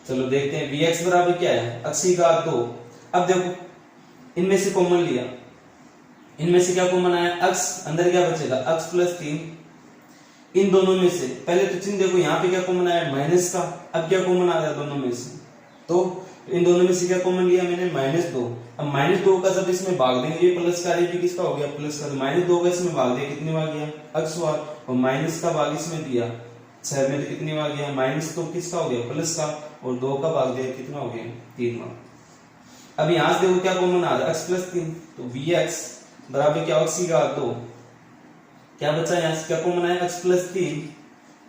चलो देखते हैं, vx बराबर क्या है, x की घात 2। अब देखो इनमें से कॉमन लिया, इनमें से क्या कॉमन आया, x, अंदर क्या बचेगा x प्लस 3, इन दोनों में से पहले तो चिन्ह देखो यहाँ पे क्या कॉमन आया माइनस का, अब क्या कॉमन आ गया दोनों में से, तो इन दोनों में से क्या कॉमन लिया मैंने -2। अब -2 का जब इसमें भाग देंगे, ये प्लस का ये किसका हो गया प्लस का, -2 का इसमें भाग दिया कितने बार गया x बार, और माइनस का भाग इसमें दिया 6 में, कितनी बार गया -2 किसका हो गया प्लस का, और 2 का भाग दिया कितना हो गया 3 बार। अब यहाँ से देखो क्या कॉमन आ रहा है x प्लस 3, तो vx बराबर क्या, x की घात 2, क्या बचा यहाँ से क्या कॉमन आया x प्लस 3,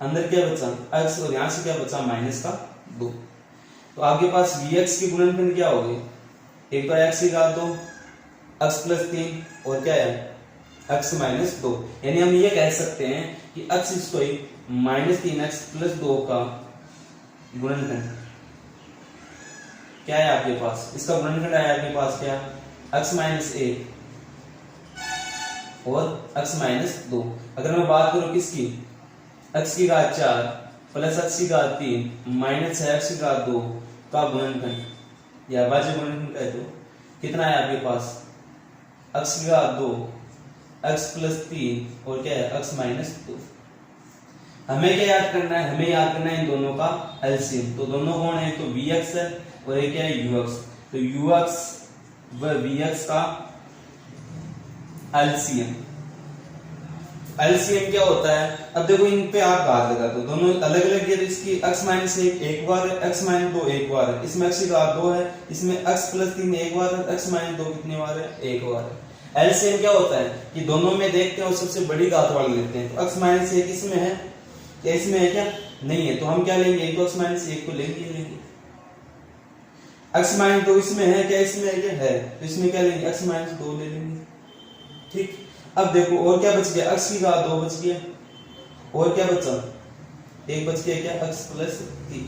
अंदर क्या बचा x, और यहाँ से क्या बचा माइनस का 2। तो आपके पास vx के गुणनखंड क्या हो गए, एक तो x की घात 2 x प्लस 3 और क्या है x माइनस 2, यानी हम ये कह सकते हैं कि x स्क्वायर -3x प्लस 2 का गुणनखंड क्या है आपके पास, इसका गुणनखंड आया आपके पास क्या x माइनस 1 और x माइनस 2। अगर मैं बात करूं किसकी, x की घात 4 प्लस x की घात 3 माइनस x की घात 2 का गुणनखंड या भाज्य गुणनखंड कह दो, कितना है आपके पास x की घात 2 x प्लस 3 और क्या है x माइनस 2। हमें क्या याद करना है, हमें याद करना है इन दोनों का एलसीएम। तो दोनों कौन है, तो vx है और एक क्या है ux, तो ux व vx का एलसीएम। एलसीएम क्या होता है, अब देखो इन पे आप घात लगा दो, दोनों अलग अलग है, इसकी x माइनस 1 एक बार है, x माइनस 2 एक बार है, इसमें x की घात 2 है, इसमें x प्लस 3 एक बार है, x माइनस 2 कितनी बार है एक बार है। एलसीएम क्या होता है कि दोनों में देखते हैं और सबसे बड़ी घात वाली लेते हैं, तो x माइनस 1 इसमें है क्या, इसमें है क्या नहीं है, तो हम क्या लेंगे, तो x माइनस 1 को लेंगे, x माइनस 2 इसमें है क्या, इसमें है क्या है, तो इसमें क्या लेंगे x माइनस 2 ले लेंगे, ठीक। अब देखो और क्या बच गया, x की घात 2 बच गया, और क्या बचा एक बच गया क्या x प्लस 3,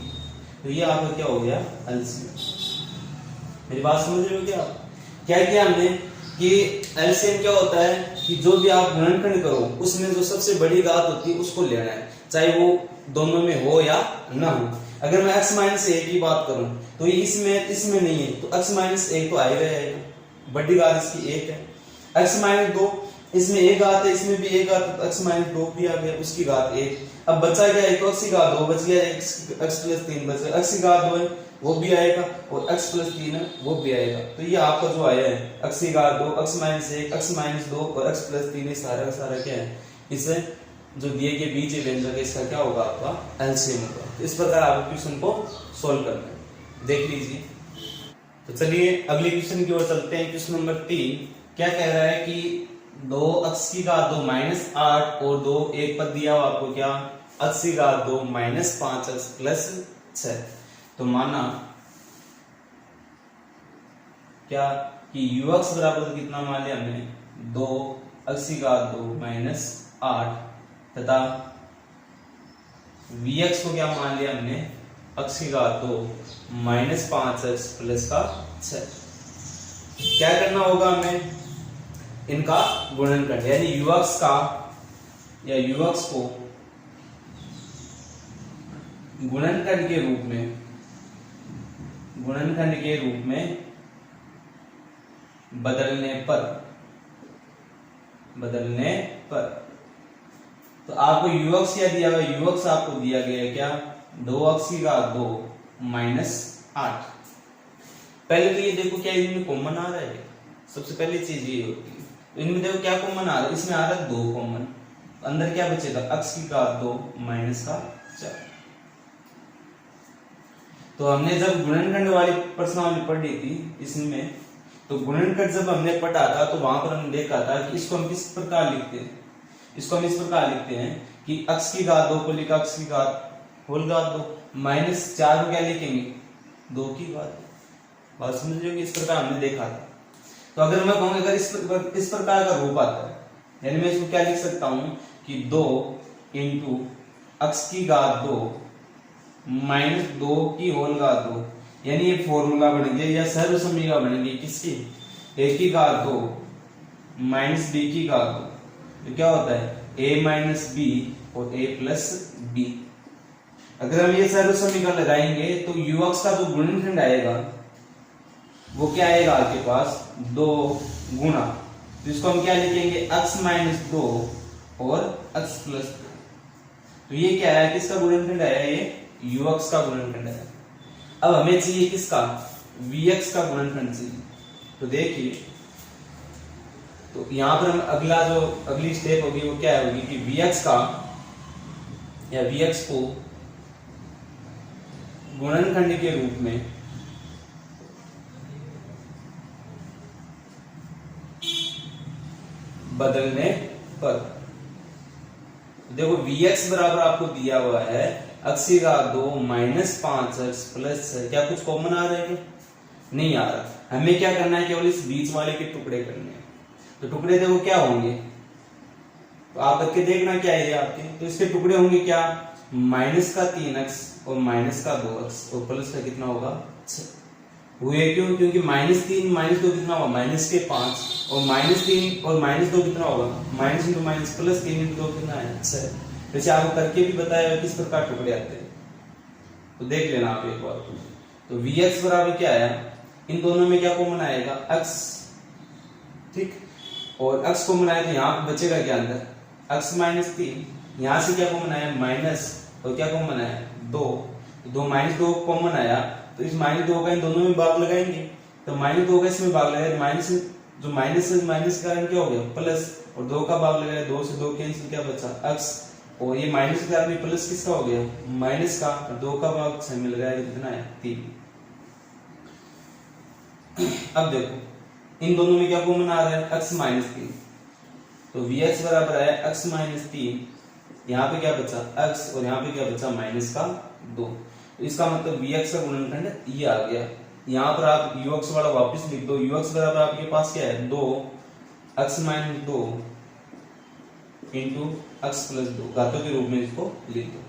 तो ये आपका क्या हो गया एलसीएम। मेरी बात समझ रहे हो क्या, क्या किया हमने कि एलसीएम क्या होता है कि जो भी आप गुणनखंड करो उसमें जो सबसे बड़ी घात होती है उसको लेना है, चाहे वो दोनों में हो या ना हो। अगर मैं x माइनस 1 की बात करूं तो ये इसमें नहीं है, तो x माइनस 1 तो आएगा, बड़ी घात इसकी 1 है, x माइनस 2 इसमें एक घात है, इसमें भी एक घात, तो x माइनस 2 भी आ गया, उसकी घात 1। अब बचा क्या, एक x की घात 2 बच गया, x प्लस 3 बच गया, x की घात 2 है वो भी आएगा और x प्लस 3 है वो भी आएगा। तो ये आपका जो आया है x की घात 2 x माइनस 1 x माइनस 2 और x प्लस 3 सारा का सारा क्या है, इसे जो दिए गए बीज व्यंजक इसका क्या होगा आपका एलसीएम होगा। इस प्रकार आप क्वेश्चन को सोल्व करना है, देख लीजिए। तो चलिए अगले क्वेश्चन की ओर चलते हैं। क्वेश्चन नंबर 3 क्या कह रहा है कि 2x की घात 2 माइनस 8 और 2 एक पद दिया हुआ आपको क्या x की घात 2 माइनस 5x प्लस 6। तो माना क्या कि ux बराबर कितना मान लिया हमने 2x की घात 2 माइनस 8 तथा vx को क्या मान लिया हमने x की घात 2 माइनस 5x प्लस का 6। क्या करना होगा हमें, इनका गुणनखंड यानी ux का या ux को गुणनखंड के रूप में बदलने पर तो आपको ux क्या दिया हुआ, ux आपको दिया गया है क्या, 2x की घात 2 माइनस 8। पहले तो ये देखो क्या इनमें कॉमन आ रहा है, सबसे पहली चीज ये होती है। तो इनमें देखो क्या कॉमन आ रहा है, इसमें आ रहा है 2 कॉमन, अंदर क्या बचेगा, x की घात 2 माइनस का 4। तो हमने जब गुणनखंड वाली प्रश्नावली पढ़ी थी इसमें, तो गुणनखंड जब हमने पढ़ा था तो वहां पर हमने देखा था कि इसको हम किस प्रकार लिखते हैं, इसको हम इस प्रकार लिखते हैं कि x की घात 2 को लिखा x की घात होल घात 2 माइनस 4 को क्या लिखेंगे 2 की घात। बात समझ रहे हो, इस प्रकार हमने देखा था। तो अगर मैं कहूँ अगर इस प्रकार का रूप आता है, यानी मैं इसको क्या लिख सकता हूं कि 2 इंटू x की घात 2 माइनस 2 की होल घात 2, यानी ये फॉर्मूला बनेंगे या सर्वसमीकरण बनेंगे किसकी, a की घात 2 माइनस b की घात 2। तो क्या होता है a माइनस b और a प्लस b। अगर हम ये सर्वसमीकरण लगाएंगे तो ux का जो गुणनखंड आएगा वो क्या आएगा आपके पास 2 गुना, तो इसको हम क्या लिखेंगे x माइनस 2 और x प्लस 2। तो ये क्या है, किसका गुणनखंड आया, ये ux का गुणनखंड है। अब हमें चाहिए किसका, vx का गुणनखंड चाहिए। तो देखिए, तो यहां पर हम अगली स्टेप होगी वो क्या होगी कि vx का या vx को गुणनखंड के रूप में बदलने पर, देखो vx बराबर आपको दिया हुआ है x की घात 2 माइनस 5x प्लस, क्या कुछ कॉमन आ रहा है, नहीं आ रहा। हमें क्या करना है, केवल इस बीच वाले के टुकड़े करने हैं। तो टुकड़े देखो क्या होंगे, तो आप करके देखना क्या है आपके, तो इसके टुकड़े होंगे क्या, माइनस का 3x और माइनस का 2x और प्लस का कितना होगा 6 हुए। क्यों, क्योंकि माइनस 3 माइनस 2 कितना होगा, माइनस के 5 और माइनस 3 और माइनस 2 कितना होगा, minus into minus plus 3 into 2 कितना है 6। वैसे आपको करके भी बताया किस प्रकार टुकड़े आते हैं, तो देख लेना आप एक बार। तो vx बराबर क्या आया, इन दोनों में क्या कॉमन आएगा x, ठीक, और x कॉमन आया तो यहाँ बचेगा क्या अंदर x माइनस 3, यहाँ से क्या कॉमन आया माइनस, और क्या कॉमन आया 2 माइनस 2 कॉमन आया, तो इस माइनस 2 का इन दोनों में भाग लगाएंगे, तो माइनस 2 का इसमें भाग लगाए, माइनस जो माइनस से माइनस का क्या हो गया प्लस, और 2 का भाग लगाया, 2 से 2 कैंसिल, क्या बचा x, और ये माइनस के साथ में प्लस किसका हो गया माइनस का, और 2 का भाग 6 में लगाया कितना है 3। अब देखो इन दोनों में क्या कॉमन आ रहा है x माइनस 3, तो vx बराबर है x माइनस 3, यहाँ पे क्या बचा x और यहाँ पे क्या बचा माइनस का 2। तो इसका मतलब vx का गुणनखंड ये आ गया। यहाँ पर आप ux वाला वापस लिख दो, ux बराबर आपके पास क्या है 2 x minus 2 into x plus 2, घातों के रूप में इसको लिख दो।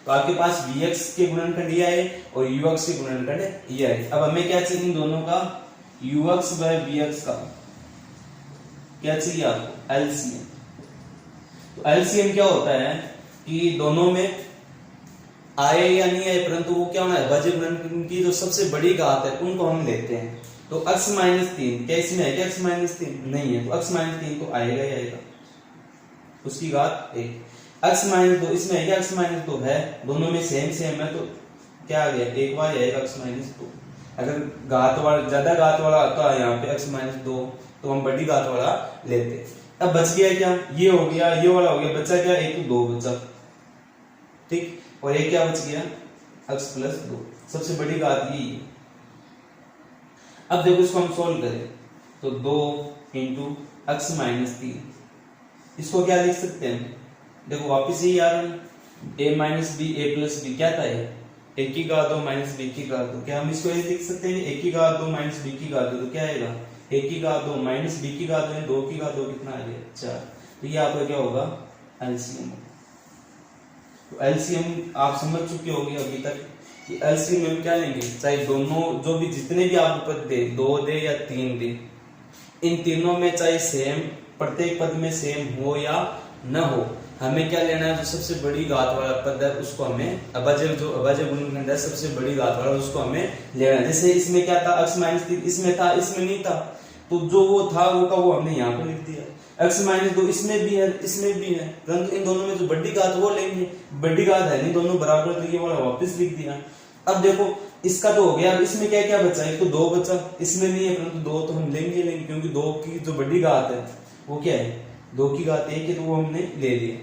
तो आपके पास vx के गुणनखंड ये आए और ux के गुणनखंड ये आए। अब हमें क्या चाहिए इन दोनों का, ux बाय vx का क्या चाहिए आपको LCM। तो LCM क्या होता है कि दोनों में आए या नहीं आए, परंतु वो क्या होना है भाज्य गुणनखंड की जो सबसे बड़ी घात है उनको हम लेते हैं। तो x माइनस 3 क्या इसमें है क्या, x माइनस 3 नहीं है, तो x माइनस 3 तो आएगा ही आएगा, उसकी घात 1। x माइनस 2 इसमें है क्या, x माइनस 2 है, दोनों में सेम है, तो क्या आ गया एक बार आएगा x माइनस 2। अगर घात वाला ज्यादा घात वाला आता है यहाँ पे x माइनस 2, तो हम बड़ी घात वाला लेते। अब बच गया क्या, ये हो गया, ये वाला हो गया, बचा क्या, एक तो 2 बचा, ठीक, और एक क्या बच गया x प्लस 2, सबसे बड़ी घात यही है। अब देखो इसको हम सोल्व करें तो 2 इंटू x माइनस 3, इसको क्या लिख सकते हैं, देखो वापिस यही आ रहा है a minus B A plus B, क्या था ये a की घात 2 माइनस b की घात 2, क्या हम इसको ऐसे लिख सकते हैं a की घात 2 माइनस b की घात 2, तो क्या आएगा a की घात 2 माइनस b की घात 2 2 की घात 2 कितना आ गया 4। तो ये आपका क्या होगा LCM। तो LCM आप समझ चुके होंगे अभी तक कि एलसीएम में हम क्या लेंगे, चाहे दोनों जो भी जितने भी आपको पद दे, 2 दे या 3 दे, इन तीनों में चाहे सेम, प्रत्येक पद में सेम हो या न हो, हमें क्या लेना है, जो सबसे बड़ी घात वाला पद है उसको हमें अभाज्य, जो अभाज्य गुणनखंड है सबसे बड़ी घात वाला उसको हमें लेना है। जैसे इसमें क्या था, x माइनस 3 इसमें था, इसमें नहीं था, तो जो वो था वो का वो हमने यहाँ पर लिख दिया। x माइनस 2 इसमें भी है, इसमें भी है, परंतु इन दोनों में जो बड़ी घात वो लेंगे, बड़ी घात है नहीं, दोनों बराबर, तो ये वाला वापस लिख दिया। अब देखो इसका तो हो गया, अब इसमें क्या क्या बचा, एक तो 2 बचा, इसमें नहीं है परंतु 2 तो हम लेंगे क्योंकि 2 की जो बड़ी घात है वो क्या है, 2 की घात 1 है, तो वो हमने ले लिया।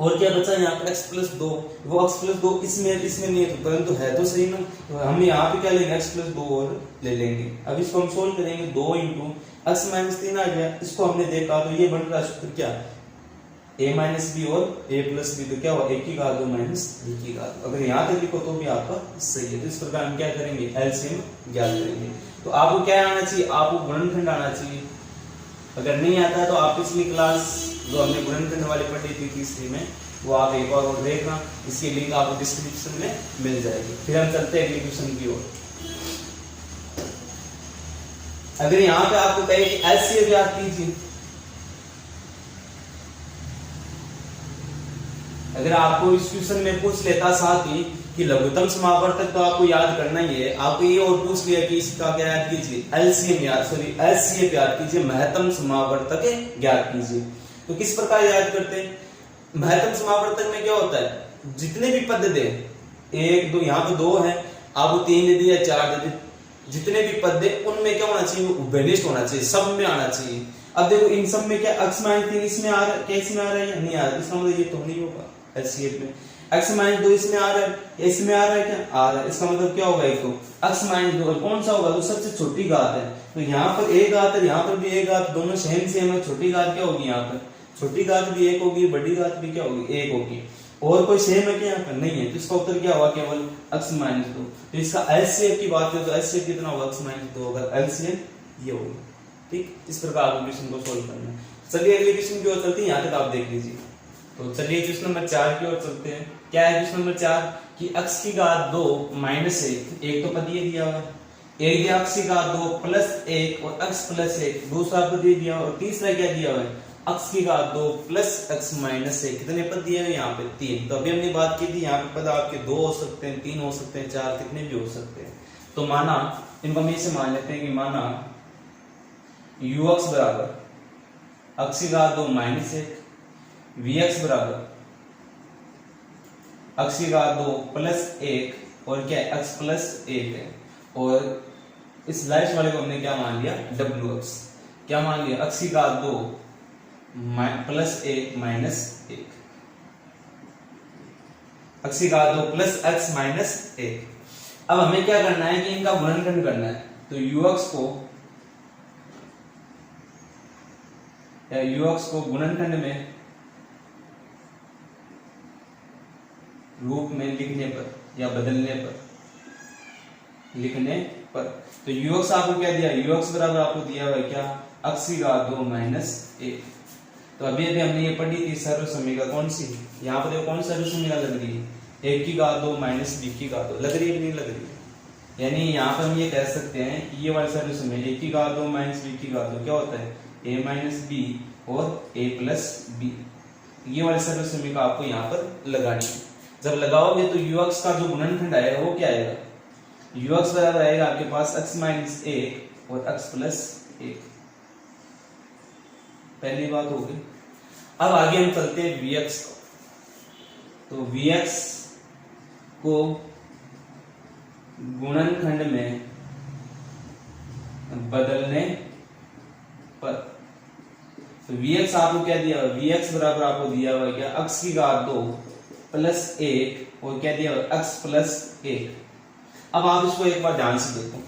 और क्या बचा यहाँ पर x प्लस 2, वो x प्लस 2 इसमें नहीं है, तो परंतु है तो सही ना, तो हम यहाँ पे क्या लेंगे, x प्लस 2 और ले लेंगे। अब इसको हम सोल्व करेंगे, 2 इंटू x माइनस 3 आ गया, इसको हमने देखा तो ये बन रहा सूत्र क्या, a माइनस बी और a प्लस बी, तो क्या हुआ, 1 की घात 2 माइनस b की घात। अगर यहाँ तक लिखो तो भी आपका सही है। तो इस प्रकार हम क्या करेंगे, एलसीएम ज्ञात करेंगे। तो आपको क्या आना चाहिए, आपको गुणनखंड आना चाहिए। अगर नहीं आता है तो आप पिछली क्लास जो हमने गुणनखंड वाली पढ़ी थी तीसरी में, वो आप एक बार और देखना, इसकी लिंक आपको डिस्क्रिप्शन में मिल जाएगी। फिर हम चलते हैं अगले क्वेश्चन की ओर। अगर यहाँ पे आपको कहे कि एलसीएम ज्ञात कीजिए, अगर आपको इस क्वेश्चन में पूछ लेता साथ ही कि लघुत्तम समावर्तक, तो आपको याद करना ही है। आपको ये और पूछ लिया कि इसका क्या याद कीजिए, एलसीएम याद कीजिए, महत्तम समावर्तक ज्ञात कीजिए। तो किस प्रकार याद करते हैं, महत्तम समावर्तक में क्या होता है, जितने भी पद दे, 1 2 यहाँ पे 2 है, आपको 3 दे दिया, 4 दे दिए, जितने भी पद दे उनमें क्या होना चाहिए, वो उभयनिष्ठ होना चाहिए, सब में आना चाहिए। अब देखो इन सब में क्या x माइनस 3 इसमें आ रहा है, क्या इसमें आ रहा है या नहीं आ रहा है, इसका मतलब ये तो नहीं होगा एलसीएम में। x माइनस 2 इसमें आ रहा है, इसमें आ रहा है, क्या आ रहा है, इसका मतलब क्या होगा, एक तो x माइनस 2 कौन सा होगा, तो सबसे छोटी घात है, तो यहाँ पर एक घात है, यहाँ पर भी एक घात, दोनों सेम है, छोटी घात क्या होगी, यहाँ पर छोटी घात भी 1 होगी, बड़ी घात भी क्या होगी, 1 होगी। और कोई सेम है क्या, यहाँ पर नहीं है, तो इसका उत्तर क्या होगा, केवल x माइनस 2। तो इसका एलसीएम की बात करें तो एलसीएम कितना होगा, x माइनस 2 होगा, एलसीएम ये होगा। ठीक, इस प्रकार आपको क्वेश्चन को सोल्व करना है। चलिए अगले क्वेश्चन की ओर चलते हैं, यहाँ तक आप देख लीजिए। तो चलिए क्वेश्चन नंबर 4 की ओर चलते हैं। क्या है क्वेश्चन नंबर 4 कि x की घात 2 माइनस 1, एक तो पद ये दिया हुआ है, एक दिया x की घात 2 प्लस 1 और x प्लस 1, दूसरा पद ये दिया, और तीसरा क्या दिया हुआ है, x की घात 2 प्लस x माइनस 1। कितने पद दिए हुए यहाँ पे, 3। तो अभी हमने बात की थी यहाँ पे पद आपके 2 हो सकते हैं, 3 हो सकते हैं, 4, कितने भी हो सकते हैं। तो माना इनको हम ऐसे मान लेते हैं कि माना ux बराबर x की घात 2 माइनस 1, vx बराबर x की घात 2 प्लस 1 और क्या है x प्लस 1 है, और इस लाइट वाले को हमने क्या मान लिया, wx। क्या मान लिया, x की घात 2 प्लस 1 माइनस 1, x की घात 2 प्लस x माइनस 1। अब हमें क्या करना है कि इनका गुणनखंड करना है। तो ux को गुणनखंड में रूप में लिखने पर या बदलने पर, तो ux आपको क्या दिया, ux बराबर आपको दिया हुआ है क्या, x की घात 2 माइनस 1। तो अभी हमने ये पढ़ी थी सर्व समीकरण, कौन सी, यहाँ पर देखो कौन सी सर्व समीकरण लग रही है, 1 की घात 2 माइनस b की घात 2, लग रही है कि नहीं लग रही है। यानी यहाँ पर हम ये कह सकते हैं कि ये वाला सर्व समीकरण 1 की घात 2 माइनस b की घात 2 क्या होता है, a माइनस b और a प्लस b। ये वाले सर्व समीकरण आपको यहाँ पर लगानी है। जब लगाओगे तो ux का जो गुणनखंड आएगा वो क्या आएगा, ux बराबर आएगा आपके पास x माइनस 1 और x प्लस 1। पहली बात हो गई। अब आगे हम चलते हैं vx को। तो vx को गुणनखंड में बदलने पर, तो vx आपको क्या दिया हुआ, vx बराबर आपको दिया हुआ है क्या, x की घात 2 प्लस 1 और क्या दिया हुआ, x प्लस 1। अब आप इसको एक बार ध्यान से देखो,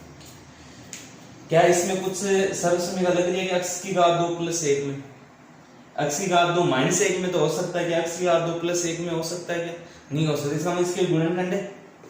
क्या इसमें कुछ सर्व समीकरण लग रही है कि x की घात 2 प्लस 1 में, x की घात 2 माइनस 1 में तो हो सकता है कि x की घात 2 प्लस 1 में हो सकता है क्या, नहीं हो सकता। इसका मतलब इसके गुणनखंड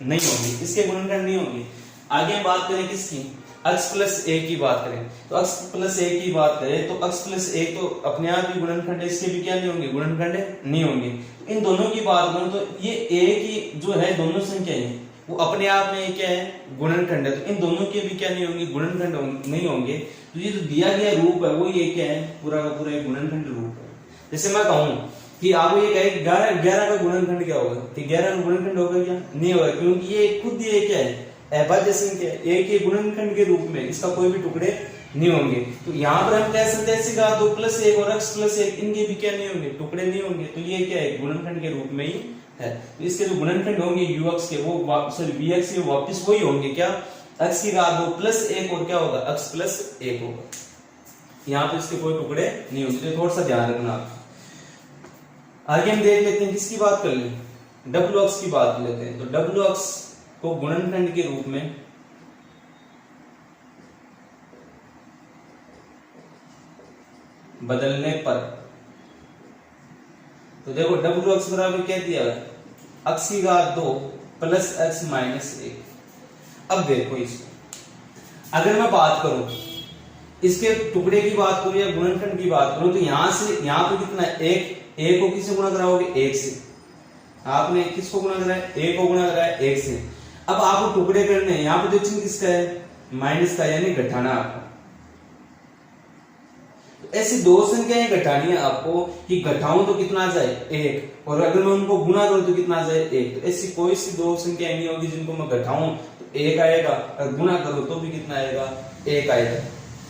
नहीं होंगे, इसके गुणनखंड नहीं होंगे। आगे हम बात करें किसकी, x प्लस 1 की बात करें, तो x प्लस 1 की बात करें तो x प्लस 1 तो अपने आप ही गुणनखंड है, इसके भी क्या नहीं होंगे, गुणनखंड नहीं होंगे। इन दोनों की बात करें तो ये a की जो है दोनों संख्या है वो अपने आप में क्या है, गुणनखंड है। तो इन दोनों के भी क्या नहीं होंगे, गुणनखंड नहीं होंगे। तो ये जो दिया गया रूप है वो ये क्या है, पूरा का पूरा एक गुणनखंड रूप है। जैसे मैं कहूं कि आपको ये कहे 11 का गुणनखंड क्या होगा, कि 11 का गुणनखंड होगा क्या, नहीं होगा, क्योंकि ये खुद ये क्या है, अभाज्य संख्या है, एक ही गुणनखंड के रूप में, इसका कोई भी टुकड़े नहीं होंगे। तो यहाँ पर हम कह सकते हैं का 2 + 1 और x + 1 इनके भी क्या नहीं होंगे, टुकड़े नहीं होंगे। तो ये क्या है, गुणनखंड के रूप में ही है। तो इसके जो गुणनखंड होंगे ux के, वो सॉरी vx के वापस वही होंगे, क्या, x की घात 2 + 1 और क्या होगा, x + 1 होगा। यहाँ पे इसके कोई टुकड़े नहीं होंगे, तो थोड़ा सा ध्यान रखना आप। आगे हम देख लेते हैं, किसकी बात कर ले, wx की बात लेते हैं। तो wx को गुणनखंड के रूप में बदलने पर, तो देखो wx बराबर क्या दिया है, x की घात 2 + x - 1। अब देखो इसको, अगर मैं बात करूं इसके टुकड़े की बात करूं या गुणनखंड की बात करूं, तो यहां से यहां पे कितना है, एक को किससे गुणा कराओगे, 1 से। आपने किसको गुणा करा है, 1 को गुणा करा है 1 से। अब आपको टुकड़े करने हैं, यहां पे जो चिन्ह किसका है, माइनस का, यानी घटाना आपको। ऐसी दो संख्याएं घटानी है आपको, कि घटाऊं तो कितना आ जाए, 1, और अगर मैं उनको गुणा करूं तो कितना आ जाए, 1। तो ऐसी कोई सी दो संख्या नहीं होगी जिनको मैं घटाऊं तो 1 आएगा, और गुणा करो तो भी कितना आएगा, 1 आएगा।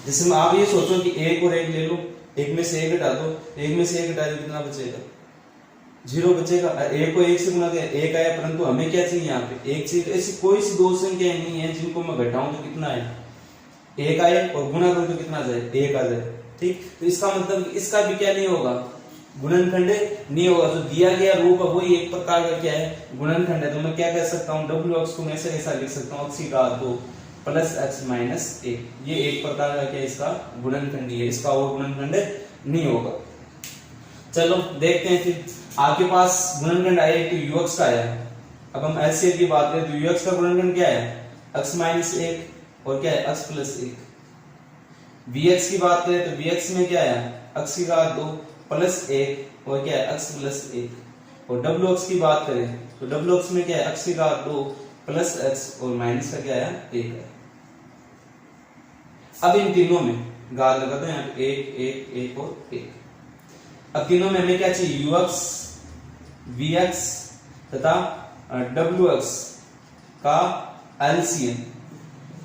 जैसे आप ये सोचो कि 1 और 1 ले लो, 1 में से 1 घटा दो, 1 में से 1 घटा दो, कितना बचेगा, 0 बचेगा। 1 को 1 से गुणा किया 1 आया, परंतु हमें क्या चाहिए, यहाँ पे 1 चाहिए। ऐसी कोई सी दो संख्या नहीं है जिनको मैं घटाऊं तो कितना आए, 1 आए, और गुणा करो तो कितना आ जाए, 1 आ जाए। ठीक, तो इसका मतलब इसका भी क्या नहीं होगा, गुणनखंड नहीं होगा। तो दिया गया रूप है वही एक प्रकार का क्या है, गुणनखंड है। तो मैं क्या कह सकता हूँ, wx को मैं ऐसा लिख सकता हूँ, x की घात 2 + x - 1। ये एक प्रकार का क्या, इसका गुणनखंड है, इसका और गुणनखंड नहीं होगा। चलो देखते हैं फिर, आपके पास गुणनखंड आया तो ux का आया। अब हम एलसीएम की बात करें तो ux का गुणनखंड क्या है, x - 1 और क्या है, x + 1। vx की बात करें तो vx में क्या है, x की घात 2 + 1 और क्या है, x + 1। और wx की बात करें तो wx में क्या है, x की घात 2 + x और माइनस का क्या है, 1 है। अब इन तीनों में घात लगा दो, यहाँ पे 1 1 1 और 1। अब तीनों में हमें क्या चाहिए, ux vx तथा wx का एलसीएम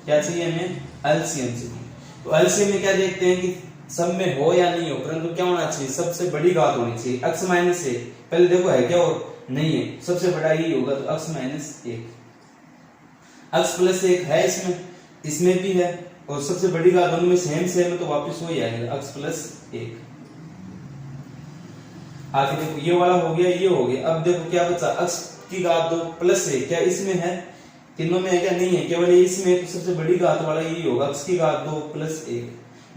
क्या चाहिए, हमें एलसीएम चाहिए। तो एलसीएम में क्या देखते हैं कि सब में हो या नहीं हो, परंतु क्या होना चाहिए, सबसे बड़ी घात होनी चाहिए, x - 1। पहले देखो है क्या, और नहीं है, सबसे बड़ा ही होगा, तो x - 1। x + 1 है इसमें भी है, और सबसे बड़ी घात दोनों में सेम है, तो वापस वही आएगा, x + 1। आगे देखो ये वाला हो गया, ये हो गया। अब देखो क्या बचा, x की घात 2 + 1, क्या इसमें है, तीनों में है क्या, नहीं है, केवल इसमें, तो सबसे बड़ी घात वाला यही होगा, x की घात 2 + 1।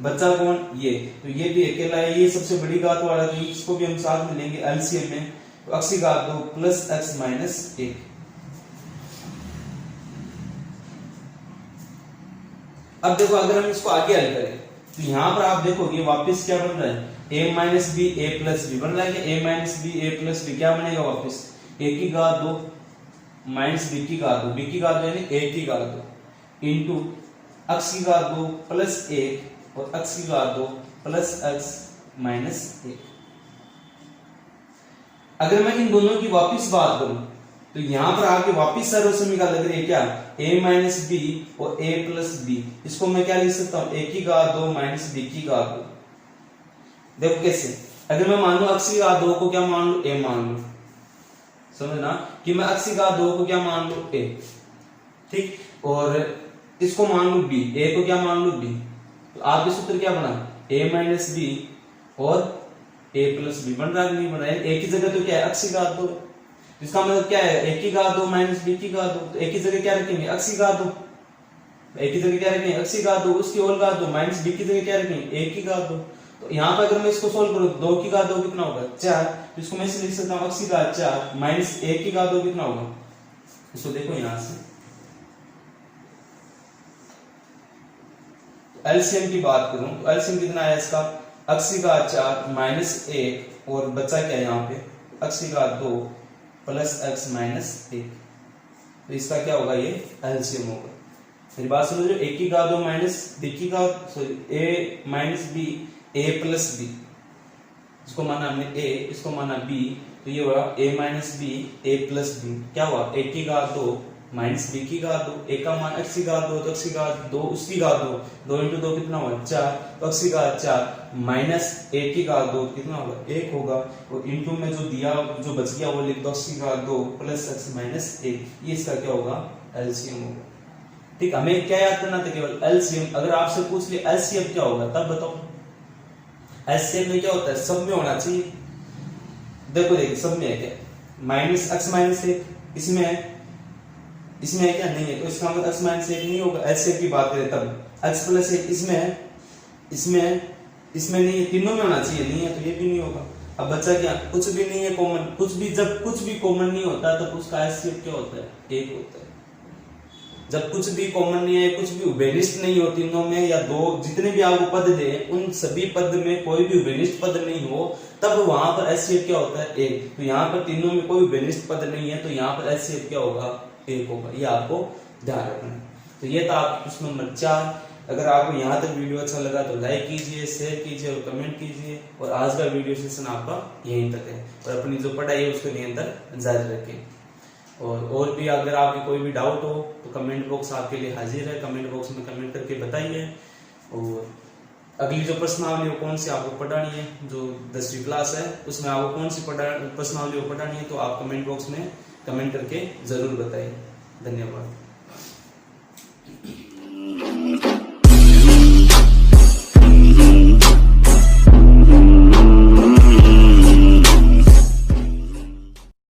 बच्चा कौन, ये, तो ये भी अकेला है, ये सबसे बड़ी घात वाला, तो इसको भी हम साथ में लेंगे एलसीएम में। तो x की घात 2 + x - 1। अब देखो अगर हम इसको आगे हल करें तो यहाँ पर आप देखोगे वापस क्या बन रहा है, a - b a + b बन रहा है। a - b a + b क्या बनेगा, वापस a की घात 2 - b की घात 2, b की घात 2 यानी a की घात 2 इंटू x की घात 2 + 1 और x की घात 2 + x - 1। अगर मैं इन दोनों की वापस बात करूं तो यहां पर आके वापस सर्वसमीकरण लग रही है क्या, a - b और a + b। इसको मैं क्या लिख सकता हूं, a की घात 2 - b की घात 2। देखो कैसे, अगर मैं मान लू x की घात 2 को क्या मान लू, a मान लू, समझना कि मैं x की घात 2 को क्या मान लू, a, ठीक, और इसको मान लू b, a को क्या मान लू b। तो आपके सूत्र क्या बना, a - b और a + b बन रहा है, नहीं बन रहा है, a की जगह तो क्या है, x की घात 2। इसका मतलब क्या है, a की घात 2 - b की घात 2। तो a की जगह क्या रखेंगे, x की घात 2, a की जगह क्या रखेंगे, x की घात 2, उसकी और घात 2 - b की जगह क्या रखेंगे, a की घात 2। तो यहाँ पर अगर मैं इसको सोल्व करूं 2 की घात 2 कितना होगा, 4। तो इसको मैं लिख सकता हूँ x की घात 4 - a की घात 2 कितना होगा। इसको देखो यहां से एलसीएम की बात करूं तो एलसीएम कितना आया इसका, x की घात 4 - 1 और बचा क्या है यहाँ पे, x की घात 2 + x - 1। तो इसका क्या होगा, ये एलसीएम होगा। मेरी बात समझ लो, ए की घात 2 माइनस बी की घात sorry A minus B A plus B, इसको माना हमने ए, इसको माना बी, तो ये हुआ ए minus B A plus B. क्या हुआ, ए की घात 2 माइनस बी की घात 2, ए का मान x की घात 2 तो x की घात 2 उसकी घात 2, 2 इंटू 2 कितना हुआ 4, तो x की घात 4 माइनस ए की घात 2 कितना होगा 1 होगा, और इंटू में जो दिया जो बच गया वो लिख दो x की घात 2 प्लस x माइनस 1, ये इसका क्या होगा एलसीएम होगा। ठीक, हमें क्या याद करना था, केवल एलसीएम। अगर आपसे पूछ लिया एलसीएम क्या होगा तब बताओ। एलसीएम में क्या होता है, सब में होना चाहिए। देखो देखिए सब में है क्या, माइनस x माइनस 1 इसमें है क्या, नहीं है, तो इसका मतलब x माइनस 1 नहीं होगा। एलसीएम की बात करें तब x प्लस 1 इसमें है, इसमें नहीं है, तीनों में होना चाहिए, नहीं है तो ये भी नहीं होगा। अब बचा क्या, कुछ भी नहीं है कॉमन, कुछ भी जब कुछ भी कॉमन नहीं होता तब उसका एलसीएम क्या होता है, 1 होता है। जब कुछ भी कॉमन नहीं है, कुछ भी उभयनिष्ठ नहीं हो तीनों में, या दो जितने भी आपको पद दे उन सभी पद में कोई भी उभयनिष्ठ पद नहीं हो, तब वहां पर एचसीएफ क्या होता है 1। तो यहाँ पर तीनों में कोई उभयनिष्ठ पद नहीं है, तो यहाँ पर एचसीएफ क्या होगा 1 होगा। ये आपको ध्यान रखना है। तो ये था आपका प्रश्न नंबर 4। अगर आपको यहाँ तक वीडियो अच्छा लगा तो लाइक कीजिए, शेयर कीजिए और कमेंट कीजिए। और आज का वीडियो सेशन आपका यहीं तक है, और अपनी जो पढ़ाई है उसको निरंतर जारी रखें। और भी अगर आपके कोई भी डाउट हो तो कमेंट बॉक्स आपके लिए हाजिर है, कमेंट बॉक्स में कमेंट करके बताइए। और अगली जो प्रश्नावली वो कौन सी आपको पढ़ानी है, जो 10वीं क्लास है उसमें आपको कौन सी प्रश्नावली पढ़ानी है, तो आप कमेंट बॉक्स में कमेंट करके जरूर बताइए। धन्यवाद।